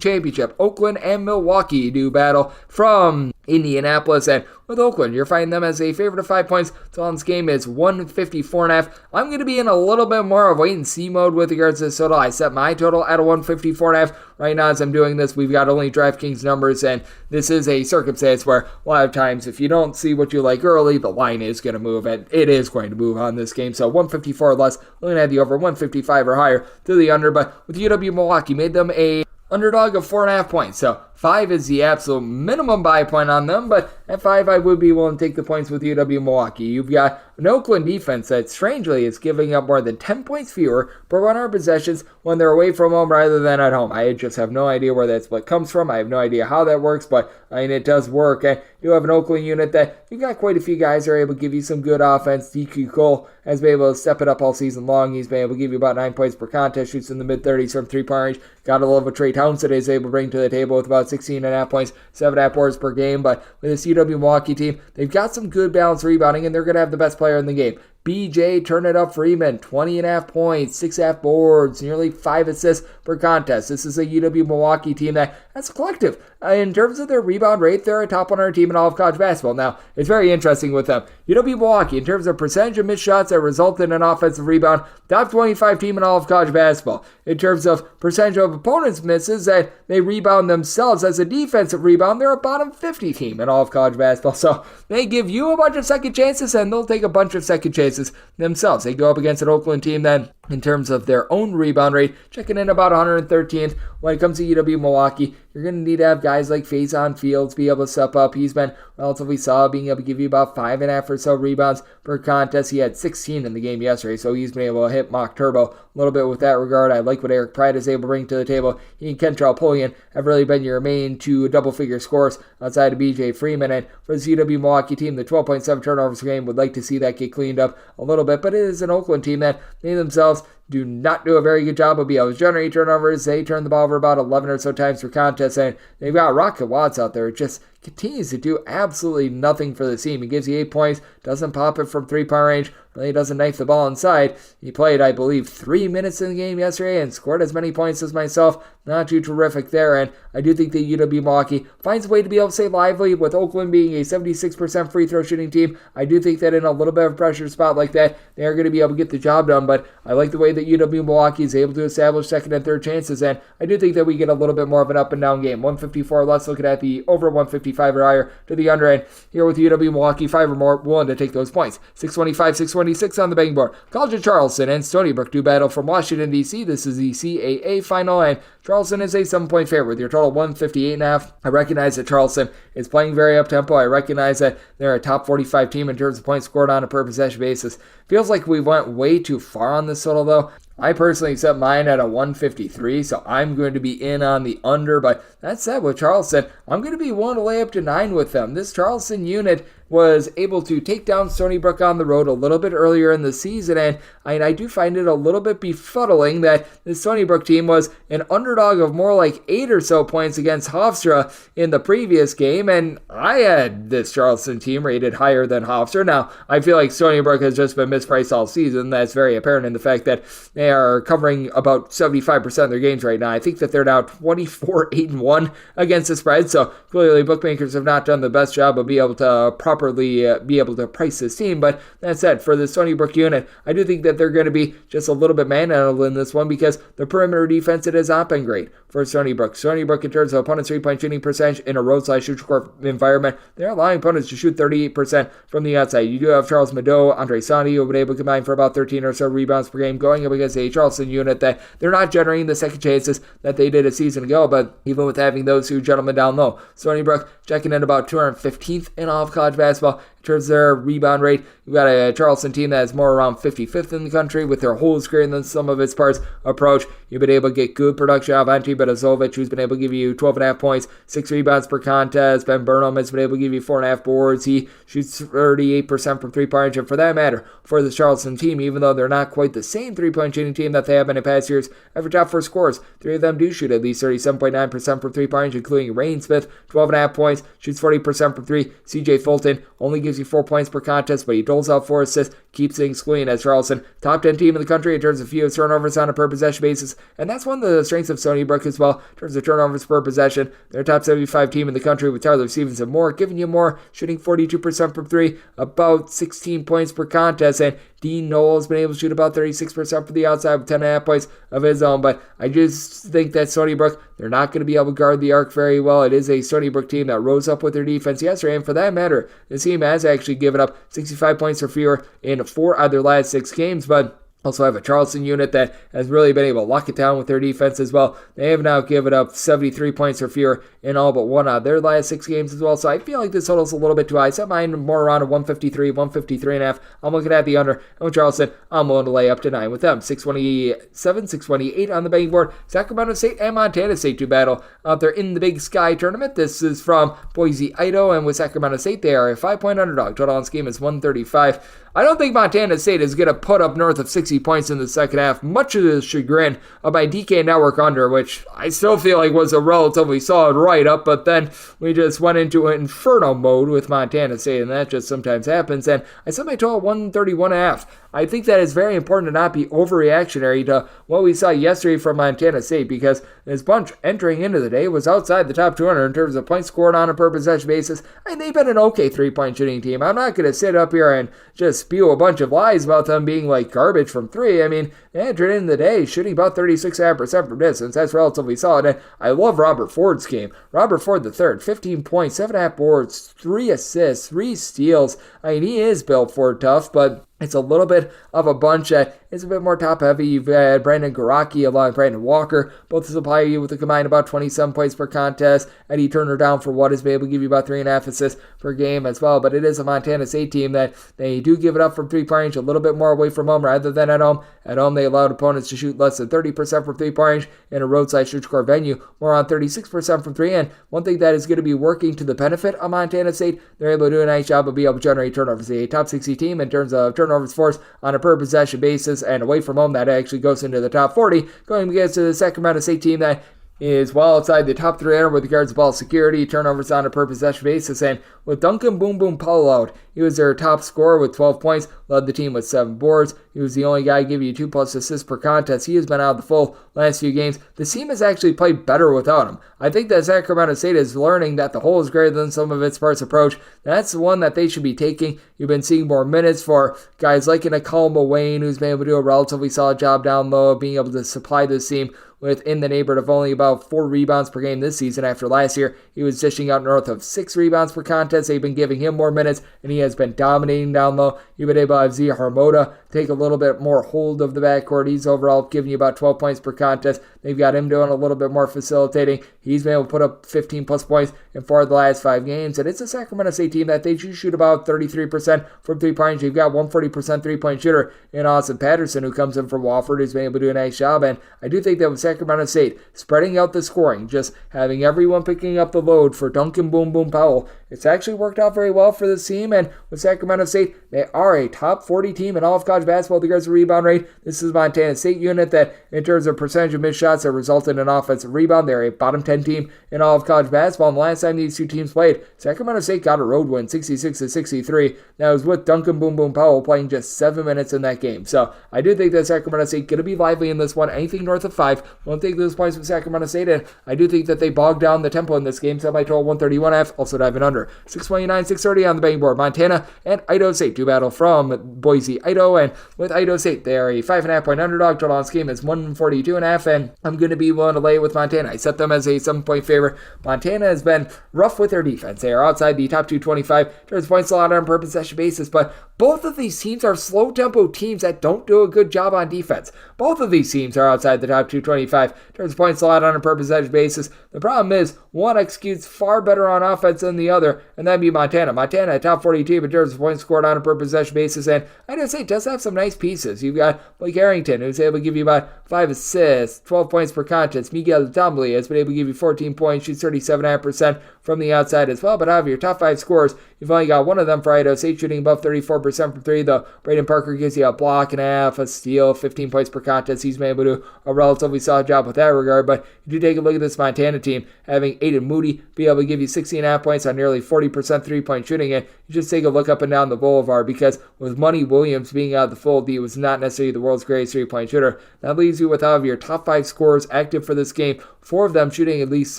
Championship. Oakland and Milwaukee do battle from Indianapolis, and with Oakland, you're finding them as a favorite of 5 points. Total on this game is 154.5. I'm going to be in a little bit more of wait-and-see mode with regards to this total. I set my total at a 154.5. Right now, as I'm doing this, we've got only DraftKings numbers, and this is a circumstance where a lot of times, if you don't see what you like early, the line is going to move, and it is going to move on this game. So 154 or less, looking at the over, 155 or higher to the under, but with UW Milwaukee, made them a underdog of 4.5 points. So 5 is the absolute minimum buy point on them, but at 5, I would be willing to take the points with UW Milwaukee. You've got an Oakland defense that strangely is giving up more than 10 points fewer per 100 possessions when they're away from home rather than at home. I just have no idea where that split comes from. I have no idea how that works, but it does work. And you have an Oakland unit that you've got quite a few guys that are able to give you some good offense. DQ Cole has been able to step it up all season long. He's been able to give you about 9 points per contest, shoots in the mid-30s from 3-point range. Got a little of a Trey Townsend is able to bring to the table with about 16.5 points, 7.5 boards per game. But with this UW Milwaukee team, they've got some good balanced rebounding, and they're going to have the best player in the game. BJ Turn It Up Freeman, 20.5 points, 6.5 boards, nearly 5 assists per contest. This is a UW Milwaukee team that, as a collective, in terms of their rebound rate, they're a top 100 team in all of college basketball. Now, it's very interesting with them. UW Milwaukee, in terms of percentage of missed shots that result in an offensive rebound, top 25 team in all of college basketball. In terms of percentage of opponents' misses that they rebound themselves as a defensive rebound, they're a bottom 50 team in all of college basketball. So they give you a bunch of second chances, and they'll take a bunch of second chances themselves. They go up against an Oakland team that, in terms of their own rebound rate, checking in about 113th. When it comes to UW Milwaukee, you're going to need to have guys like Faison Fields be able to step up. He's been relatively solid, being able to give you about 5.5 or so rebounds per contest. He had 16 in the game yesterday, so he's been able to hit mock turbo a little bit with that regard. I like what Eric Pride is able to bring to the table. He and Kentrell Pullian have really been your main 2 double-figure scores outside of BJ Freeman. And for this UW Milwaukee team, the 12.7 turnovers per game, would like to see that get cleaned up a little bit. But it is an Oakland team that they themselves do not do a very good job of being able to generate turnovers. They turn the ball over about 11 or so times per contest, and they've got Rocket Watts out there. It just continues to do absolutely nothing for the team. He gives you 8 points, doesn't pop it from 3-point range, really doesn't knife the ball inside. He played, I believe, 3 minutes in the game yesterday and scored as many points as myself. Not too terrific there, and I do think that UW Milwaukee finds a way to be able to stay lively with Oakland being a 76% free throw shooting team. I do think that in a little bit of a pressure spot like that, they are going to be able to get the job done, but I like the way that UW Milwaukee is able to establish second and third chances, and I do think that we get a little bit more of an up and down game. 154 or less, looking at the over, 155 or higher to the under, and here with UW Milwaukee, 5 or more, willing to take those points. 625, 626 on the betting board. College of Charleston and Stony Brook do battle from Washington, D.C. This is the CAA final, and Charleston is a 7-point favorite with your total 158.5. I recognize that Charleston is playing very up-tempo. I recognize that they're a top 45 team in terms of points scored on a per-possession basis. Feels like we went way too far on this total, though. I personally set mine at a 153, so I'm going to be in on the under. But that said, with Charleston, I'm going to be willing to lay up to 9 with them. This Charleston unit was able to take down Stony Brook on the road a little bit earlier in the season, and I do find it a little bit befuddling that the Stony Brook team was an underdog of more like 8 or so points against Hofstra in the previous game, and I had this Charleston team rated higher than Hofstra. Now, I feel like Stony Brook has just been mispriced all season. That's very apparent in the fact that they are covering about 75% of their games right now. I think that they're now 24-8-1 against the spread, so clearly bookmakers have not done the best job of being able to properly be able to price this team. But that said, for the Stony Brook unit, I do think that they're going to be just a little bit manhandled in this one because the perimeter defense, it has not been great for Stony Brook. Stony Brook, in terms of opponents' 3-point shooting percentage in a road/shoot court environment, they're allowing opponents to shoot 38% from the outside. You do have Charles Mado, Andre Sani, who have been able to combine for about 13 or so rebounds per game, going up against a Charleston unit that they're not generating the second chances that they did a season ago. But even with having those two gentlemen down low, Stony Brook checking in about 215th in all of college basketball. In terms of their rebound rate, you've got a Charleston team that is more around 55th in the country with their holes greater than some of its parts approach. You've been able to get good production out of Ante Bedazovic, who's been able to give you 12.5 points, 6 rebounds per contest. Ben Burnham has been able to give you 4.5 boards. He shoots 38% from three-point range. And for that matter, for the Charleston team, even though they're not quite the same three-point shooting team that they have been in past years, every top 4 scorers, 3 of them do shoot at least 37.9% from three-point range, including Rain Smith, 12.5 points, shoots 40% from 3. CJ Fulton only gives you 4 points per contest, but he doles out 4 assists, keeps things clean as Charleston, top 10 team in the country in terms of fewest turnovers on a per possession basis, and that's one of the strengths of Stony Brook as well in terms of turnovers per possession. They're a top 75 team in the country with Tyler Stevens and more, giving you more, shooting 42% from 3, about 16 points per contest, and Dean Knoll has been able to shoot about 36% from the outside with 10.5 points of his own, but I just think that Stony Brook, they're not going to be able to guard the arc very well. It is a Stony Brook team that rose up with their defense yesterday, and for that matter, this team has actually given up 65 points or fewer in 4 out of their last 6 games, but also have a Charleston unit that has really been able to lock it down with their defense as well. They have now given up 73 points or fewer in all but 1 out of their last 6 games as well. So I feel like this total is a little bit too high. Set mine more around a 153, 153.5. I'm looking at the under. And with Charleston, I'm willing to lay up to 9 with them. 627, 628 on the betting board. Sacramento State and Montana State to battle out there in the Big Sky tournament. This is from Boise, Idaho, and with Sacramento State, they are a 5-point underdog. Total on this game is 135. I don't think Montana State is going to put up north of 60 points in the second half, much to the chagrin of my DK Network under, which I still feel like was a relatively solid write-up, but then we just went into an inferno mode with Montana State, and that just sometimes happens, and I set my total 131.5. I think that it's very important to not be overreactionary to what we saw yesterday from Montana State, because this bunch entering into the day was outside the top 200 in terms of points scored on a per possession basis, and they've been an okay 3-point shooting team. I'm not going to sit up here and just spew a bunch of lies about them being like garbage from 3. I mean, they entered into the day shooting about 36.5% from distance. That's relatively solid, and I love Robert Ford's game. Robert Ford III, 15 points, 7.5 boards, 3 assists, 3 steals. I mean, he is built for tough, but it's a little bit of a bunch that is a bit more top-heavy. You've had Brandon Garaki along with Brandon Walker, both supply you with a combined about 27 points per contest. Eddie Turner down for what is able to give you about 3.5 assists per game as well. But it is a Montana State team that they do give it up from three-point range, a little bit more away from home rather than at home. At home, they allowed opponents to shoot less than 30% from three-point range. In a roadside shoot-score venue, more on 36% from 3. And one thing that is going to be working to the benefit of Montana State, they're able to do a nice job of being able to generate turnovers. They're a top 60 team in terms of turnovers forced on a per possession basis, and away from home that actually goes into the top 40, going against the Sacramento State team that is well outside the top 300 with regards to ball security, turnovers on a per possession basis, and with Duncan Boom Boom Powell out, he was their top scorer with 12 points, led the team with 7 boards. He was the only guy giving you 2+ assists per contest. He has been out of the full last few games. The team has actually played better without him. I think that Sacramento State is learning that the whole is greater than some of its parts approach. That's the one that they should be taking. You've been seeing more minutes for guys like an Akalma Wayne, who's been able to do a relatively solid job down low, being able to supply this team with in the neighborhood of only about 4 rebounds per game this season. After last year, he was dishing out north of 6 rebounds per contest. They've been giving him more minutes, and he has been dominating down low. You've been able to have Zia Harmoda take a little bit more hold of the backcourt. He's overall giving you about 12 points per contest. They've got him doing a little bit more facilitating. He's been able to put up 15 plus points in 4 of the last 5 games. And it's a Sacramento State team that they do shoot about 33% from 3-point. You've got 140% 3-point shooter in Austin Patterson, who comes in from Wofford, who's been able to do a nice job. And I do think that with Sacramento State spreading out the scoring, just having everyone picking up the load for Duncan Boom Boom Powell, it's actually worked out very well for this team. And with Sacramento State, they are a top 40 team in all of college basketball with regards to rebound rate. This is Montana State unit that, in terms of percentage of missed shots that result in an offensive rebound, they're a bottom 10 team in all of college basketball. And the last time these two teams played, Sacramento State got a road win, 66-63. That was with Duncan Boom Boom Powell playing just 7 minutes in that game. So I do think that Sacramento State going to be lively in this one. Anything north of 5, won't take those points with Sacramento State. And I do think that they bogged down the tempo in this game. So my total 131.5, also diving under. 629, 630 on the betting board. Montana and Idaho State do battle from Boise, Idaho. And with Idaho State, they are a 5.5 point underdog. Total on this game is 142.5. And I'm going to be willing to lay it with Montana. I set them as a 7-point favorite. Montana has been rough with their defense. They are outside the top 225. There's points allowed on per possession basis, but both of these teams are slow tempo teams that don't do a good job on defense. Both of these teams are outside the top 225. There's points allowed on a per possession basis. The problem is one executes far better on offense than the other, and that'd be Montana. Montana, a top 40 team in terms of points scored on a per possession basis, and Idaho State does have some nice pieces. You've got Blake Harrington, who's able to give you about 5 assists, 12 points per contest. Miguel Tombly has been able to give you 14 points, shoots 37.5% from the outside as well. But out of your top 5 scorers, you've only got one of them for Idaho State shooting above 34% from 3, though Braden Parker gives you a block and a half, a steal, 15 points per contest. He's been able to do a relatively solid job with that regard. But if you take a look at this Montana team, having Aiden Moody be able to give you 16.5 points on nearly 40% 3-point shooting, and you just take a look up and down the boulevard, because with Money Williams being out of the fold, he was not necessarily the world's greatest 3-point shooter. That leaves you with out of your top 5 scorers active for this game, 4 of them shooting at least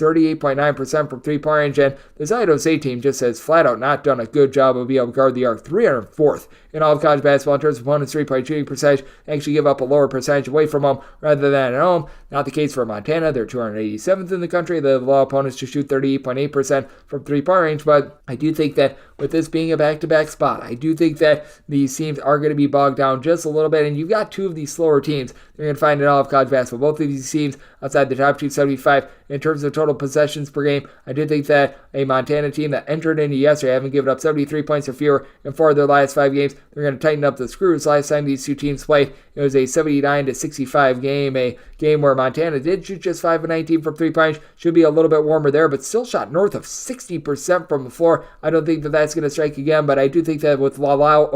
38.9% from 3-point range, and this Idaho State team just has flat out not done a good job of being able to guard the arc. 304th in all of college basketball in terms of opponents' 3-point shooting percentage. They actually give up a lower percentage away from home rather than at home. Not the case for Montana. They're 287th in the country. They allow opponents to shoot 38.8% from 3-point range, but I do think that with this being a back-to-back spot, I do think that these teams are going to be bogged down just a little bit, and you've got 2 of these slower teams you're going to find in all of college basketball. Both of these teams outside the top 275 in terms of total possessions per game. I do think that a Montana team that entered into yesterday, having given up 73 points or fewer in 4 of their last 5 games, they're going to tighten up the screws. Last time these two teams played, it was a 79-65 game, a game where Montana did shoot just 5 of 19 from 3-point. Should be a little bit warmer there, but still shot north of 60% from the floor. I don't think that that's going to strike again, but I do think that with Lalau,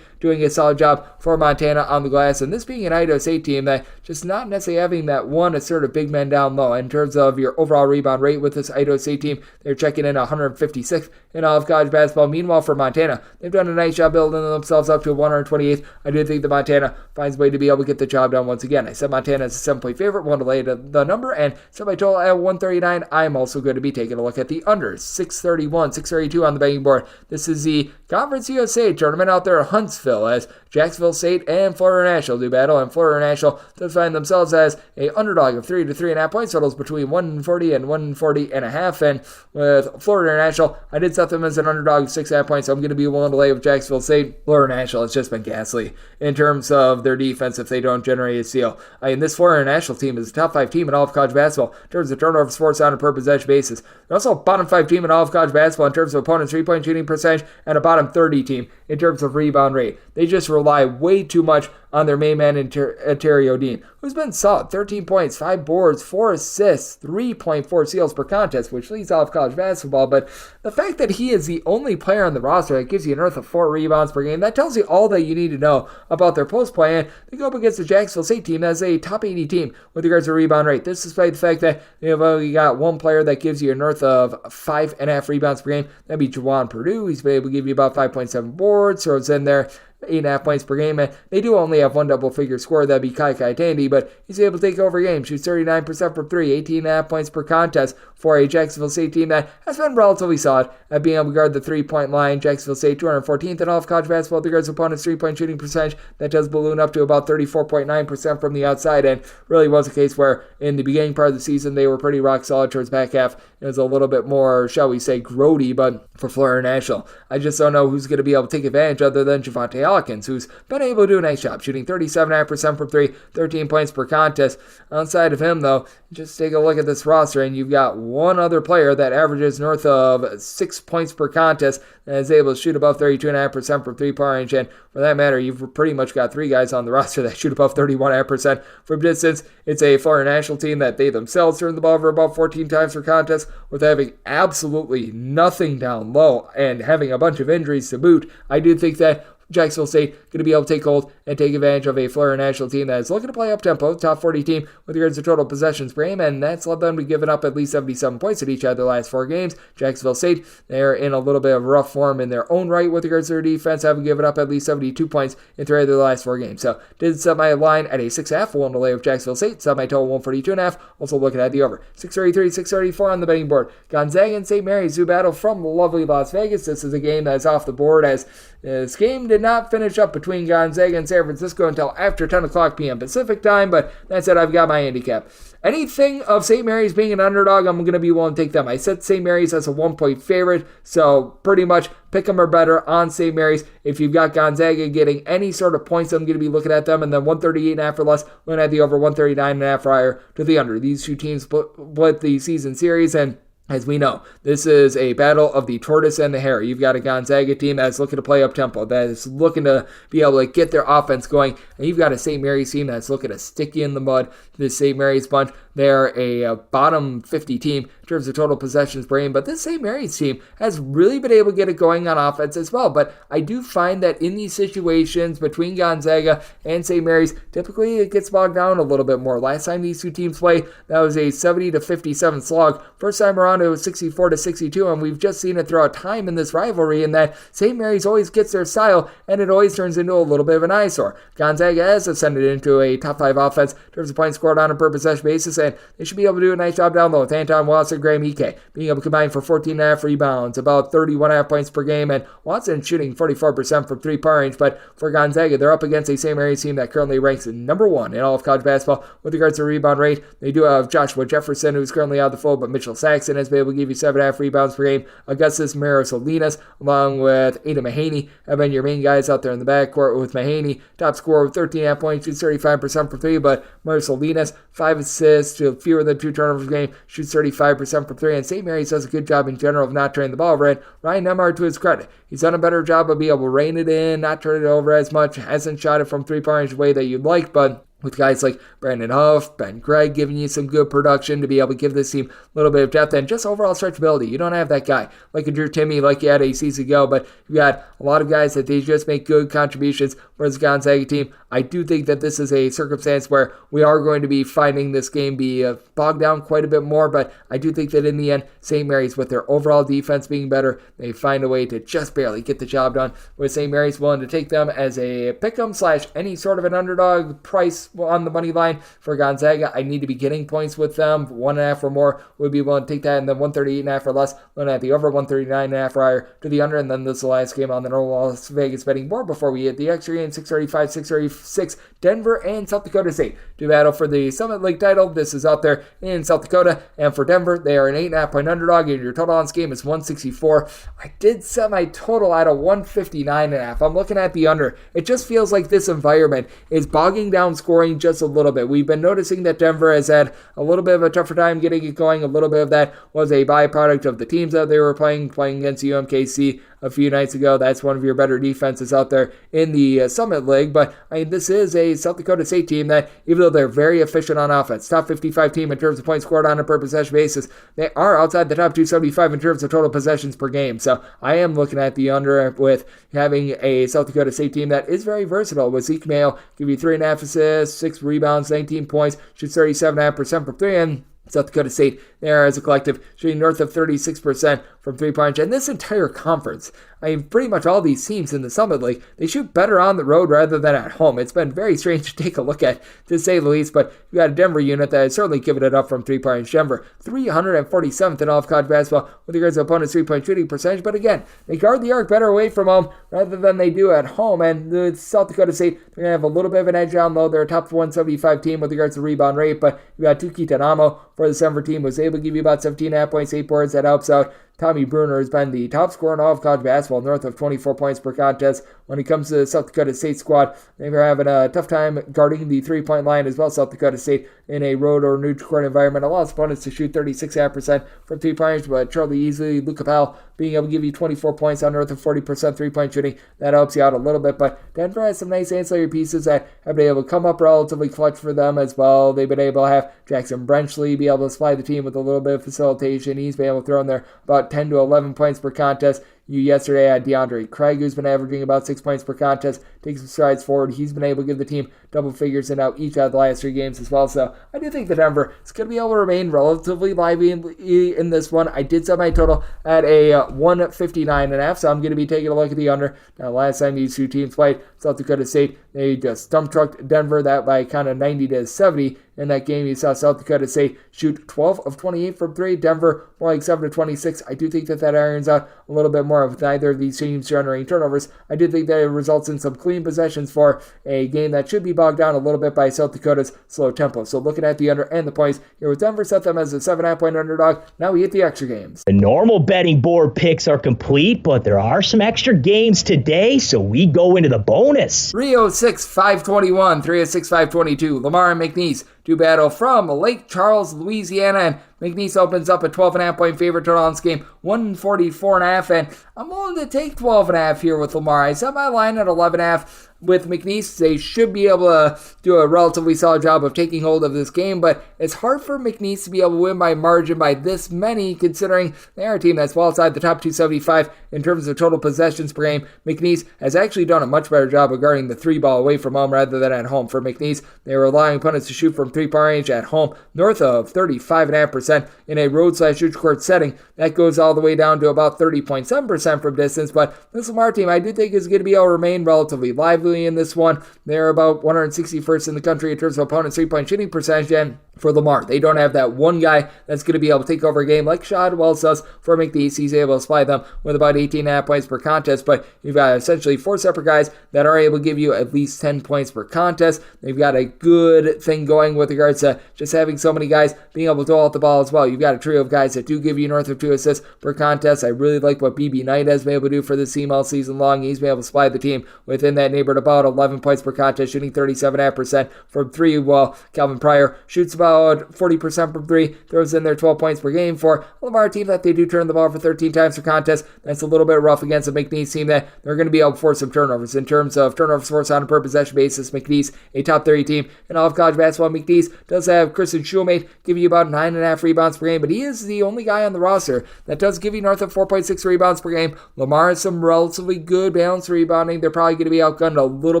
doing a solid job for Montana on the glass, and this being an Idaho State team that just not necessarily having that one assertive big man down low. In terms of your overall rebound rate with this Idaho State team, they're checking in 156th in all of college basketball. Meanwhile, for Montana, they've done a nice job building themselves up to 128th. I do think that Montana finds a way to be able to get the job done once again. I said Montana is a 7-point favorite, want to lay the number, and set my total at 139. I'm also going to be taking a look at the unders, 631, 632 on the betting board. This is the Conference USA tournament out there in Huntsville, as Jacksonville State and Florida International do battle, and Florida International does find themselves as a underdog of 3 to 3.5 points, totals between 140 and 140.5. And with Florida International, I did set them as an underdog of 6.5 points, so I'm going to be willing to lay with Jacksonville State. Florida International has just been ghastly in terms of their defense if they don't generate a steal. This Florida International team is a top 5 team in all of college basketball in terms of turnovers forced on a per possession basis. They're also a bottom 5 team in all of college basketball in terms of opponents' 3-point shooting percentage, and a bottom 30 team in terms of rebound rate. They just rely way too much on their main man, Ontario Dean, who's been solid. 13 points, 5 boards, 4 assists, 3.4 steals per contest, which leads off college basketball. But the fact that he is the only player on the roster that gives you an earth of 4 rebounds per game, that tells you all that you need to know about their post play. And they go up against the Jacksonville State team that's a top 80 team with regards to rebound rate. This despite the fact that they've only got one player that gives you an earth of 5.5 rebounds per game. That'd be Juwan Purdue. He's been able to give you about 5.7 boards, throws in there 8.5 points per game, and they do only have one double-figure score. That'd be Kai Tandy, but he's able to take over games, shoots 39% from 3, 18.5 points per contest. for a Jacksonville State team that has been relatively solid at being able to guard the three-point line. Jacksonville State 214th in all of college basketball to guard opponents' three-point shooting percentage. That does balloon up to about 34.9% from the outside, and really was a case where in the beginning part of the season they were pretty rock solid. Towards back half it was a little bit more, shall we say, grody, but for Florida National, I just don't know who's going to be able to take advantage other than Javante Alkins, who's been able to do a nice job shooting 37.5% from three, 13 points per contest. Outside of him, though, just take a look at this roster, and you've got one other player that averages north of 6 points per contest and is able to shoot above 32.5% from three-point range. And for that matter, you've pretty much got three guys on the roster that shoot above 31.5% from distance. It's a Florida National team that they themselves turn the ball over about 14 times per contest, with having absolutely nothing down low and having a bunch of injuries to boot. I do think that Jacksonville State going to be able to take hold and take advantage of a Florida National team that is looking to play up-tempo, top 40 team with regards to total possessions per game, and that's led them to giving up at least 77 points at each of their last 4 games. Jacksonville State, they're in a little bit of rough form in their own right with regards to their defense, having given up at least 72 points in 3 of their last 4 games. So, did set my line at a 6.5, one to lay with Jacksonville State, set my total 142.5, also looking at the over. 633, 634 on the betting board. Gonzaga and St. Mary's do battle from lovely Las Vegas. This is a game that is off the board, as this game did not finish up between Gonzaga and San Francisco until after 10 o'clock p.m. Pacific time, but that said, I've got my handicap. Anything of St. Mary's being an underdog, I'm going to be willing to take them. I set St. Mary's as a 1-point favorite, so pretty much pick them or better on St. Mary's. If you've got Gonzaga getting any sort of points, I'm going to be looking at them, and then 138.5 or less, looking at the over 139.5 or higher to the under. These two teams split the season series, and as we know, this is a battle of the tortoise and the hare. You've got a Gonzaga team that's looking to play up-tempo, that is looking to be able to get their offense going, and you've got a St. Mary's team that's looking to stick you in the mud. This St. Mary's bunch, they're a bottom 50 team in terms of total possessions per game, but this St. Mary's team has really been able to get it going on offense as well. But I do find that in these situations between Gonzaga and St. Mary's, typically it gets bogged down a little bit more. Last time these two teams played, that was a 70-57 slog. First time around, it was 64-62, and we've just seen it throughout time in this rivalry, in that St. Mary's always gets their style, and it always turns into a little bit of an eyesore. Gonzaga has ascended into a top 5 offense in terms of points scored on a per possession basis, and they should be able to do a nice job down low with Anton Watson, Graham Ike being able to combine for 14.5 rebounds, about 31.5 points per game, and Watson shooting 44% from three-point range. But for Gonzaga, they're up against a St. Mary's team that currently ranks number 1 in all of college basketball with regards to rebound rate. They do have Joshua Jefferson, who's currently out of the fold, but Mitchell Saxon has been able to give you 7.5 rebounds per game. Augustus Marosolinas, along with Ada Mahaney, have been your main guys out there in the backcourt, with Mahaney, top scorer with 13.5 points, shoots 35% from 3, but Marosolinas, 5 assists to fewer than 2 turnovers per game, shoots 35% from 3, and St. Mary's does a good job in general of not turning the ball over. And Ryan Nembhard, to his credit, he's done a better job of being able to rein it in, not turn it over as much, hasn't shot it from three-point range the way that you'd like, but with guys like Brandon Huff, Ben Gregg giving you some good production to be able to give this team a little bit of depth and just overall stretchability. You don't have that guy like a Drew Timme like you had a season ago, but you've got a lot of guys that they just make good contributions for this Gonzaga team. I do think that this is a circumstance where we are going to be finding this game be bogged down quite a bit more, but I do think that in the end, St. Mary's, with their overall defense being better, they find a way to just barely get the job done, with St. Mary's willing to take them as a pick'em / any sort of an underdog price on the money line. For Gonzaga, I need to be getting points with them. 1.5 or more would be willing to take that, and then 138.5 or less, looking at the over 139.5 or higher to the under. And then this is the last game on the Las Vegas betting board before we hit the extra game. 635, 636, Denver and South Dakota State to battle for the Summit League title. This is out there in South Dakota, and for Denver, they are an 8.5 point underdog, and your total on this game is 164. I did set my total at a 159.5. I'm looking at the under. It just feels like this environment is bogging down scoring just a little bit. We've been noticing that Denver has had a little bit of a tougher time getting it going. A little bit of that was a byproduct of the teams that they were playing against UMKC a few nights ago. That's one of your better defenses out there in the Summit League. But I mean, this is a South Dakota State team that, even though they're very efficient on offense, top 55 team in terms of points scored on a per possession basis, they are outside the top 275 in terms of total possessions per game. So I am looking at the under, with having a South Dakota State team that is very versatile, with Zeke Mayo give you 3.5 assists, 6 rebounds, 19 points, shoots 37.5% from 3, and South Dakota State, there as a collective, shooting north of 36% from three-point range. And this entire conference, Pretty much all these teams in the Summit League, they shoot better on the road rather than at home. It's been very strange to take a look at, to say the least, but you got a Denver unit that has certainly given it up from three-point range. Denver, 347th in all of college basketball with regards to opponent's three-point shooting percentage, but again, they guard the arc better away from home rather than they do at home, and the South Dakota State, they're going to have a little bit of an edge down low. They're a top 175 team with regards to rebound rate, but you got Tuki Tanamo for the Denver team, was able to give you about 17.5 points, 8 boards. That helps out. Tommy Bruner has been the top scorer in all of college basketball, north of 24 points per contest. When it comes to the South Dakota State squad, they're having a tough time guarding the three-point line as well. South Dakota State in a road or neutral court environment allows opponents to shoot 36.5% from three-point range, but Charlie Easley, Luca Powell being able to give you 24 points on north of 40% three-point shooting. That helps you out a little bit, but Denver has some nice ancillary pieces that have been able to come up relatively clutch for them as well. They've been able to have Jackson Brenchley be able to supply the team with a little bit of facilitation. He's been able to throw in there about 10 to 11 points per contest. You yesterday had DeAndre Craig, who's been averaging about 6 points per contest, takes some strides forward. He's been able to give the team double figures in out each of the last 3 games as well. So I do think that Denver is going to be able to remain relatively lively in this one. I did set my total at a 159.5, so I'm going to be taking a look at the under. Now, last time these two teams played, South Dakota State, they just dump trucked Denver that by kind of 90 to 70. In that game, you saw South Dakota State shoot 12 of 28 from 3. Denver more like 7 to 26. I do think that irons out a little bit more with neither of these teams generating turnovers. I do think that it results in some clean possessions for a game that should be bogged down a little bit by South Dakota's slow tempo. So looking at the under and the points, here with Denver, set them as a 7.5 point underdog. Now we hit the extra games. The normal betting board picks are complete, but there are some extra games today, so we go into the bonus. 306-521, 306-522. Lamar and McNeese do battle from Lake Charles, Louisiana, and McNeese opens up a 12.5 point favorite total on this game, 144.5, and I'm willing to take 12.5 here with Lamar. I set my line at 11.5. With McNeese, they should be able to do a relatively solid job of taking hold of this game, but it's hard for McNeese to be able to win by margin by this many, considering they are a team that's well outside the top 275 in terms of total possessions per game. McNeese has actually done a much better job of guarding the 3 ball away from home rather than at home. For McNeese, they are allowing opponents to shoot from 3-point range at home north of 35.5% in a road/neutral court setting. That goes all the way down to about 30.7% from distance, but this Lamar team I do think is going to be able to remain relatively lively in this one. They're about 161st in the country in terms of opponents' three-point shooting percentage, and for Lamar, they don't have that one guy that's going to be able to take over a game like Shad Wells does for McNeese. He's able to supply them with about 18.5 points per contest, but you've got essentially 4 separate guys that are able to give you at least 10 points per contest. They've got a good thing going with regards to just having so many guys being able to throw out the ball as well. You've got a trio of guys that do give you north of 2 assists per contest. I really like what BB Knight has been able to do for this team all season long. He's been able to supply the team within that neighborhood about 11 points per contest, shooting 37.5% from 3, while Calvin Pryor shoots about 40% from 3, throws in their 12 points per game. For a Lamar team that they do turn the ball for 13 times per contest, that's a little bit rough against a McNeese team that they're going to be able to force some turnovers. In terms of turnovers forced on a per possession basis, McNeese, a top 30 team in all of college basketball. McNeese does have Christian Schulmate give you about 9.5 rebounds per game, but he is the only guy on the roster that does give you north of 4.6 rebounds per game. Lamar has some relatively good balanced rebounding. They're probably going to be outgunned a little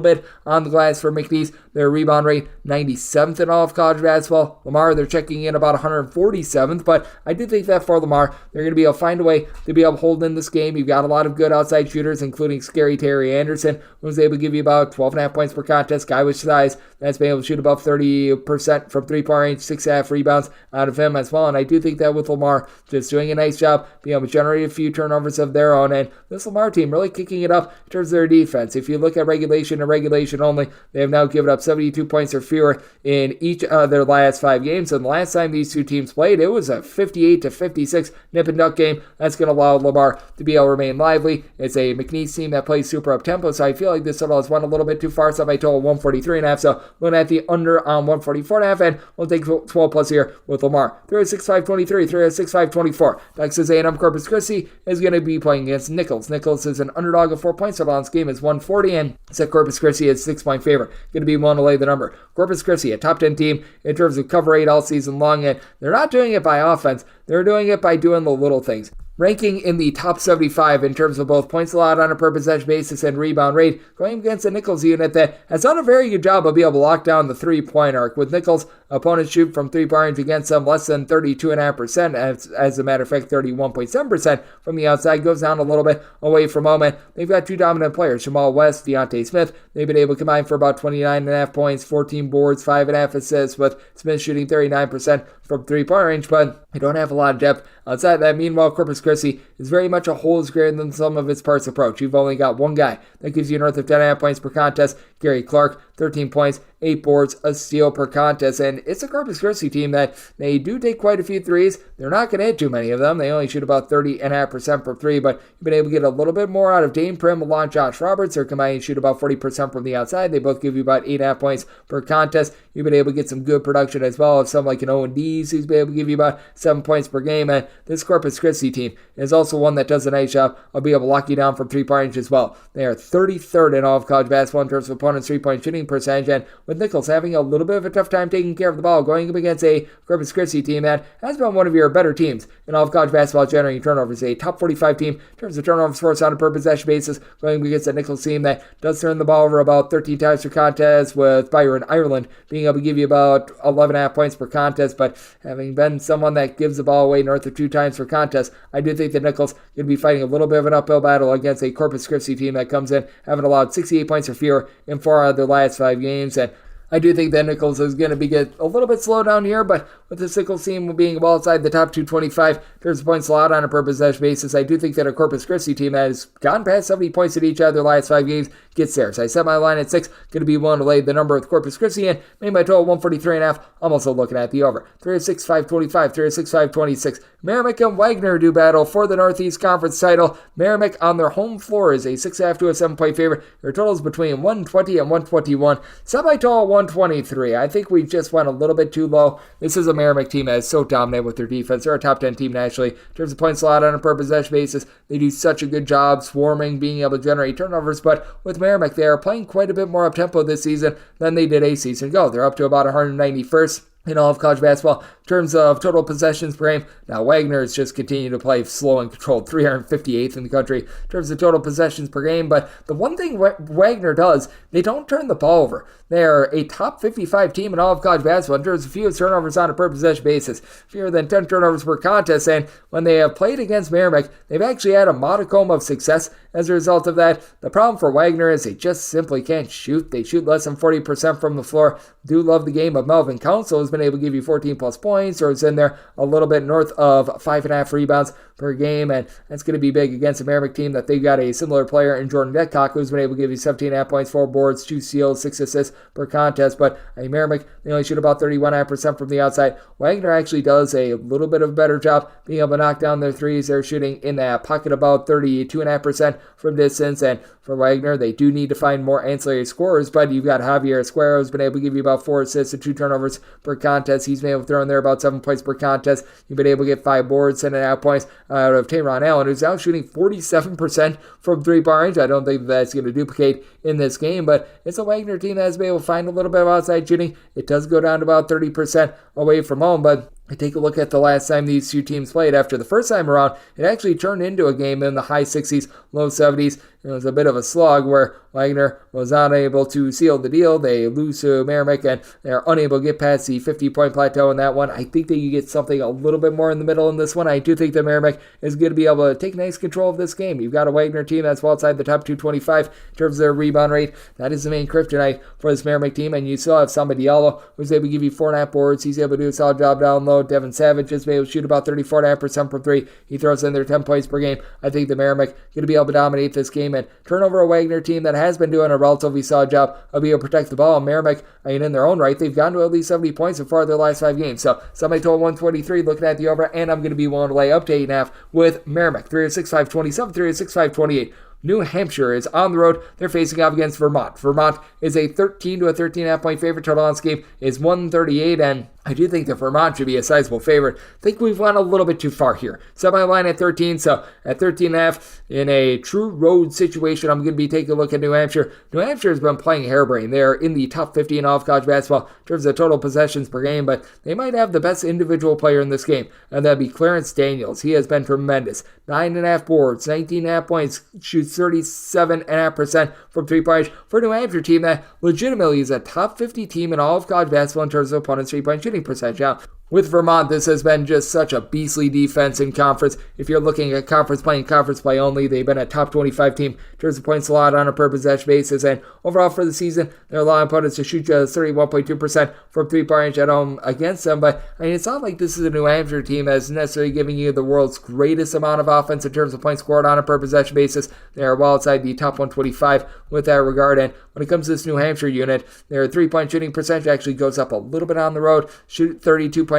bit on the glass for McNeese. Their rebound rate, 97th in all of college basketball. Lamar, they're checking in about 147th, but I do think that for Lamar, they're going to be able to find a way to be able to hold in this game. You've got a lot of good outside shooters, including Scary Terry Anderson, who's able to give you about 12.5 points per contest. Guy with size that's been able to shoot above 30% from 3-point range, 6.5 rebounds out of him as well. And I do think that with Lamar just doing a nice job, being able to generate a few turnovers of their own, and this Lamar team really kicking it up in terms of their defense. If you look at regulation and regulation only, they have now given up 72 points or fewer in each of their last 5 games. And the last time these two teams played, it was a 58-56 nip and duck game. That's going to allow Lamar to be able to remain lively. It's a McNeese team that plays super up tempo, so I feel like this total has went a little bit too far. So I total 143.5. So looking at the under on 144.5, and we'll take 12 plus here with Lamar. 306-523, 306-524. Texas A&M Corpus Christi is going to be playing against Nicholls. Nicholls is an underdog of 4 points. So on this game is 140, and set Corpus Christi is 6-point favorite. Going to be one to lay the number. Corpus Christi, a top 10 team in terms of cover rate all season long, and they're not doing it by offense. They're doing it by doing the little things. ranking in the top 75 in terms of both points allowed on a per possession basis and rebound rate, going against a Nicholls unit that has done a very good job of being able to lock down the three-point arc. With Nicholls, opponents shoot from three-point range against them less than 32.5%, as a matter of fact, 31.7% from the outside, goes down a little bit away from home. And they've got two dominant players, Jamal West, Deontay Smith. They've been able to combine for about 29.5 points, 14 boards, 5.5 assists, with Smith shooting 39% from three-point range, but they don't have a lot of depth outside of that. Meanwhile, Corpus Christi is very much a whole is greater than some of its parts approach. You've only got one guy that gives you north of 10.5 points per contest, Gary Clark, 13 points, 8 boards, a steal per contest, and it's a Corpus Christi team that they do take quite a few threes. They're not going to hit too many of them. They only shoot about 30.5% per three, but you've been able to get a little bit more out of Dane Prim along Josh Roberts. They're combined to shoot about 40% from the outside. They both give you about 8.5 points per contest. You've been able to get some good production as well of some like an Owen Dees, who's been able to give you about 7 points per game, and this Corpus Christi team is also one that does a nice job of being able to lock you down from three-point range as well. They are 33rd in all of college basketball in terms of opponents' three-point shooting percentage, and with Nicholls having a little bit of a tough time taking care of the ball, going up against a Corpus Christi team that has been one of your better teams in all of college basketball generating turnovers, a top 45 team in terms of turnovers forced on a per possession basis, going against a Nicholls team that does turn the ball over about 13 times per contest, with Byron Ireland being able to give you about 11.5 points per contest, but having been someone that gives the ball away north of 2 times per contest, I do think that Nicholls going to be fighting a little bit of an uphill battle against a Corpus Christi team that comes in having allowed 68 points or fewer in 4 out of their last 5 games, and I do think that Nicholls is going to get a little bit slow down here, but with the Nicholls team being well outside the top 225 in terms of points allowed on a per possession basis, I do think that a Corpus Christi team that has gone past 70 points at each of their last 5 games gets there. So I set my line at 6, going to be willing to lay the number with Corpus Christi and made my total 143.5. I'm also looking at the over. 306-525, 306-526. Merrimack and Wagner do battle for the Northeast Conference title. Merrimack on their home floor is a 6.5 to a 7-point favorite. Their total is between 120 and 121. Set my total 123. I think we just went a little bit too low. This is a Merrimack team that is so dominant with their defense. They're a top 10 team nationally. In terms of points allowed on a per possession basis, they do such a good job swarming, being able to generate turnovers, but with Merrimack, they are playing quite a bit more up-tempo this season than they did a season ago. They're up to about 191st in all of college basketball in terms of total possessions per game. Now, Wagner is just continuing to play slow and controlled, 358th in the country in terms of total possessions per game. But the one thing Wagner does, they don't turn the ball over. They are a top 55 team in all of college basketball in terms of fewest turnovers on a per possession basis, fewer than 10 turnovers per contest. And when they have played against Merrimack, they've actually had a modicum of success as a result of that. The problem for Wagner is they just simply can't shoot. They shoot less than 40% from the floor. Do love the game of Melvin Council, who's been able to give you 14 plus points, or is in there a little bit north of 5.5 rebounds per game, and that's going to be big against a Merrimack team that they've got a similar player in Jordan Vetcock, who's been able to give you 17.5 points, 4 boards, 2 steals, 6 assists per contest. But Merrimack, they only shoot about 31.5% from the outside. Wagner actually does a little bit of a better job being able to knock down their threes. They're shooting in that pocket about 32.5% from distance, and for Wagner, they do need to find more ancillary scorers, but you've got Javier Esquero, who's been able to give you about 4 assists and 2 turnovers per contest. He's been able to throw in there about 7 points per contest. You've been able to get 5 boards, 7.5 points out of Tayron Allen, who's now shooting 47% from 3-point range. I don't think that's going to duplicate in this game, but it's a Wagner team that has been able to find a little bit of outside shooting. It does go down to about 30% away from home, but take a look at the last time these two teams played. After the first time around, it actually turned into a game in the high 60s, low 70s. It was a bit of a slog where Wagner was not able to seal the deal. They lose to Merrimack, and they're unable to get past the 50-point plateau in that one. I think that you get something a little bit more in the middle in this one. I do think that Merrimack is going to be able to take nice control of this game. You've got a Wagner team that's well outside the top 225 in terms of their rebound rate. That is the main kryptonite for this Merrimack team, and you still have Samba Diallo, who's able to give you 4.5 boards. He's able to do a solid job down low. Devin Savage is able to shoot about 34.5% from 3. He throws in there 10 points per game. I think the Merrimack going to be able to dominate this game and turn over a Wagner team that has been doing a relatively solid job of being able to protect the ball. Merrimack, in their own right, they've gotten to at least 70 points so far in their last 5 games. So somebody told 123 looking at the over, and I'm going to be willing to lay up to 8.5 with Merrimack. 306-527, 306-528. New Hampshire is on the road. They're facing off against Vermont. Vermont is a 13 to a 13.5 point favorite. Total on this game is 138, and I do think that Vermont should be a sizable favorite. I think we've went a little bit too far here. Semi-line at 13, so at 13.5, in a true road situation, I'm going to be taking a look at New Hampshire. New Hampshire has been playing harebrained. They're in the top 50 in all of college basketball in terms of total possessions per game, but they might have the best individual player in this game, and that'd be Clarence Daniels. He has been tremendous. 9.5 boards, 19.5 points, shoots 37.5% from three-point for a New Hampshire team that legitimately is a top 50 team in all of college basketball in terms of opponents' three-point shooting percentage. Now, with Vermont, this has been just such a beastly defense in conference. If you're looking at conference play only, they've been a top 25 team in terms of points allowed on a per possession basis. And overall for the season, they're allowing opponents to shoot just 31.2% from three-point range at home against them. But I mean, it's not like this is a New Hampshire team that's necessarily giving you the world's greatest amount of offense in terms of points scored on a per possession basis. They are well outside the top 125 with that regard. And when it comes to this New Hampshire unit, their three-point shooting percentage actually goes up a little bit on the road. Shoot 32.8%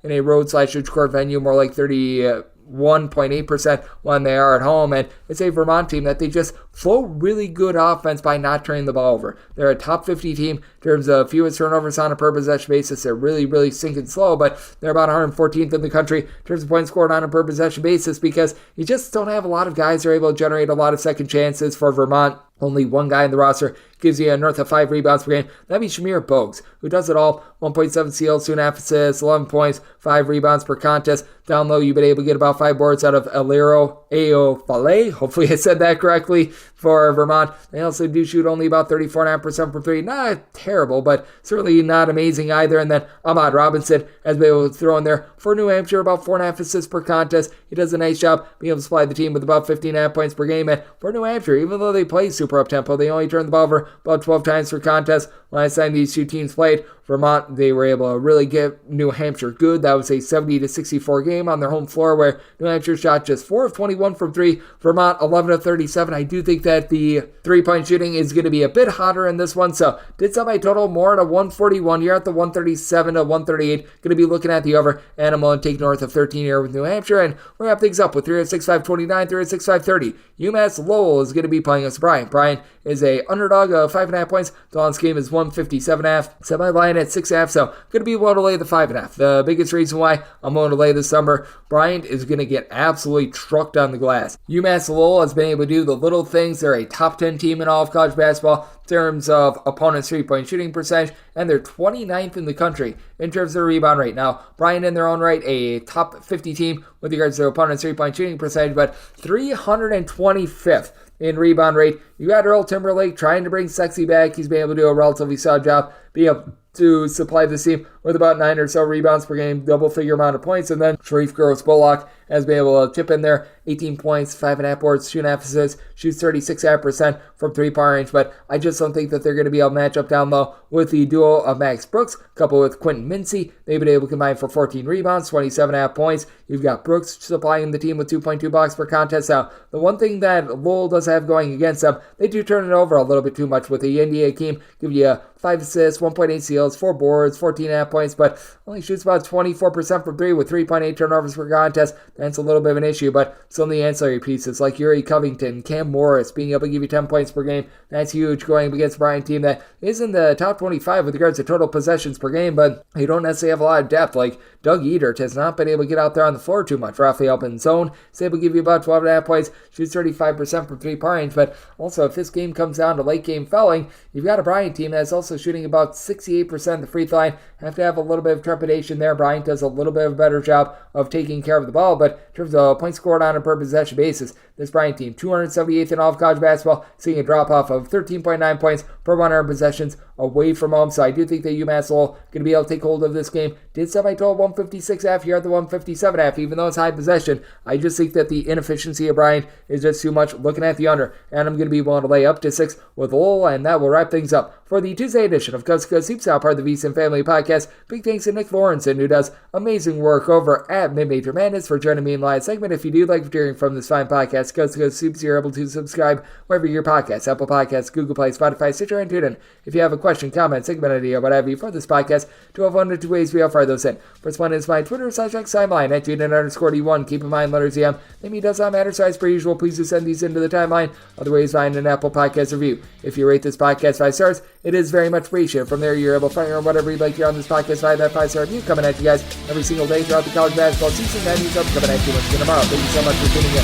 in a road/neutral court venue, more like 31.8% when they are at home. And it's a Vermont team that they just flow really good offense by not turning the ball over. They're a top 50 team in terms of fewest turnovers on a per possession basis. They're really, really sinking slow, but they're about 114th in the country in terms of points scored on a per possession basis because you just don't have a lot of guys who are able to generate a lot of second chances for Vermont. Only one guy in the roster gives you north of 5 rebounds per game. That'd be Shamir Bogues, who does it all. 1.7 steals, 2.5 assists, 11 points, 5 rebounds per contest. Down low, you've been able to get about 5 boards out of Alero Aofale. Hopefully I said that correctly for Vermont. They also do shoot only about 34.5% from 3. Not terrible, but certainly not amazing either. And then Ahmad Robinson has been able to throw in there for New Hampshire about 4.5 assists per contest. He does a nice job being able to supply the team with about 15.5 points per game. And for New Hampshire, even though they play super up-tempo, they only turn the ball over about 12 times per contest. Last time these two teams played, Vermont, they were able to really get New Hampshire good. That was a 70-64 game on their home floor where New Hampshire shot just 4 of 21 from 3. Vermont 11 of 37. I do think that the three-point shooting is going to be a bit hotter in this one. So did semi-total more at a 141. You're at the 137 to 138. Going to be looking at the over. Animal and take north of 13 here with New Hampshire. And we're wrap things up with 306-529, 306-530. UMass Lowell is going to be playing us Bryant. Bryant is a underdog of 5.5 points. Dawn's game is 157.5. Semi-line at 6.5, so going to be able to lay the 5.5. The biggest reason why I'm going to lay this number, Bryant is going to get absolutely trucked on the glass. UMass Lowell has been able to do the little things. They're a top 10 team in all of college basketball in terms of opponents' three-point shooting percentage, and they're 29th in the country in terms of their rebound rate. Now, Bryant in their own right, a top 50 team with regards to their opponents' three-point shooting percentage, but 325th in rebound rate. You got Earl Timberlake trying to bring Sexy back. He's been able to do a relatively solid job being able to supply the team with about 9 or so rebounds per game, double-figure amount of points. And then Sharif Gross-Bullock has been able to chip in there 18 points, 5.5 boards, 2.5 assists, shoots 36.5% from three-point range. But I just don't think that they're going to be able to match up down low with the duo of Max Brooks, coupled with Quentin Mincy. They've been able to combine for 14 rebounds, 27.5 points. You've got Brooks supplying the team with 2.2 blocks per contest. Now, the one thing that Lowell does have going against them, they do turn it over a little bit too much with the Indy Hakeem, give you 5 assists, 1.8 steals, 4 boards, 14.5 points, but only shoots about 24% from 3 with 3.8 turnovers per contest. That's a little bit of an issue, but some of the ancillary pieces like Yuri Covington, Cam Morris being able to give you 10 points per game, that's huge going against a Bryant team that is in the top 25 with regards to total possessions per game, but they don't necessarily have a lot of depth. Like Doug Edert has not been able to get out there on the floor too much. Rafael Benzone is able to give you about 12.5 points, shoots 35% from 3 points, but also if this game comes down to late game fouling, you've got a Bryant team that's also shooting about 68% of the free throw line. Have to have a little bit of trepidation there. Bryant does a little bit of a better job of taking care of the ball, but in terms of points scored on a per possession basis, this Bryant team, 278th in all of college basketball, seeing a drop-off of 13.9 points per 100 possessions away from home. So I do think that UMass Lowell going to be able to take hold of this game. Did semi-total 156.5 here at the 157.5, even though it's high possession. I just think that the inefficiency of Bryant is just too much looking at the under, and I'm going to be willing to lay up to 6 with Lowell, and that will wrap things up for the Tuesday edition of Coast to Coast Hoops, now part of the VSiN Family Podcast. Big thanks to Nick Lorensen, who does amazing work over at Mid-Major Madness, for joining me in live segment. If you do like hearing from this fine podcast, Coast to Coast Hoops, you're able to subscribe wherever your podcasts, Apple Podcasts, Google Play, Spotify, Stitcher, and TuneIn. If you have a question, comment, segment idea, what have you for this podcast, to have one of two ways we all fire those in. First one is my Twitter /timeline at Jaden_D1. Keep in mind, letters EM. Name does not matter, so as per usual, please do send these into the timeline. Other ways, find an Apple Podcast review. If you rate this podcast 5 stars, it is very much appreciated. From there, you're able to fire on whatever you'd like here on this podcast via that 5-star review coming at you guys every single day throughout the college basketball season. That news up coming at you once again tomorrow. Thank you so much for tuning in.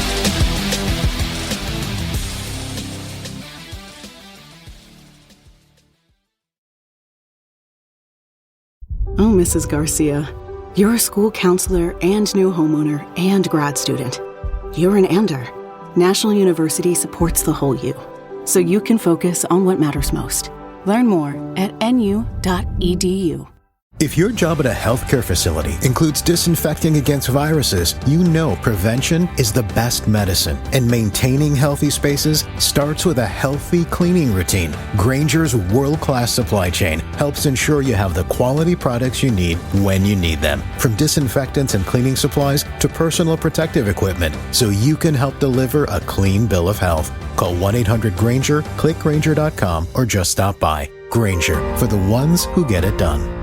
Oh, Mrs. Garcia, you're a school counselor and new homeowner and grad student. You're an ander. National University supports the whole you, so you can focus on what matters most. Learn more at nu.edu. If your job at a healthcare facility includes disinfecting against viruses, you know prevention is the best medicine. And maintaining healthy spaces starts with a healthy cleaning routine. Grainger's world-class supply chain helps ensure you have the quality products you need when you need them. From disinfectants and cleaning supplies to personal protective equipment, so you can help deliver a clean bill of health. Call 1-800-GRAINGER, click Grainger.com, or just stop by. Grainger, for the ones who get it done.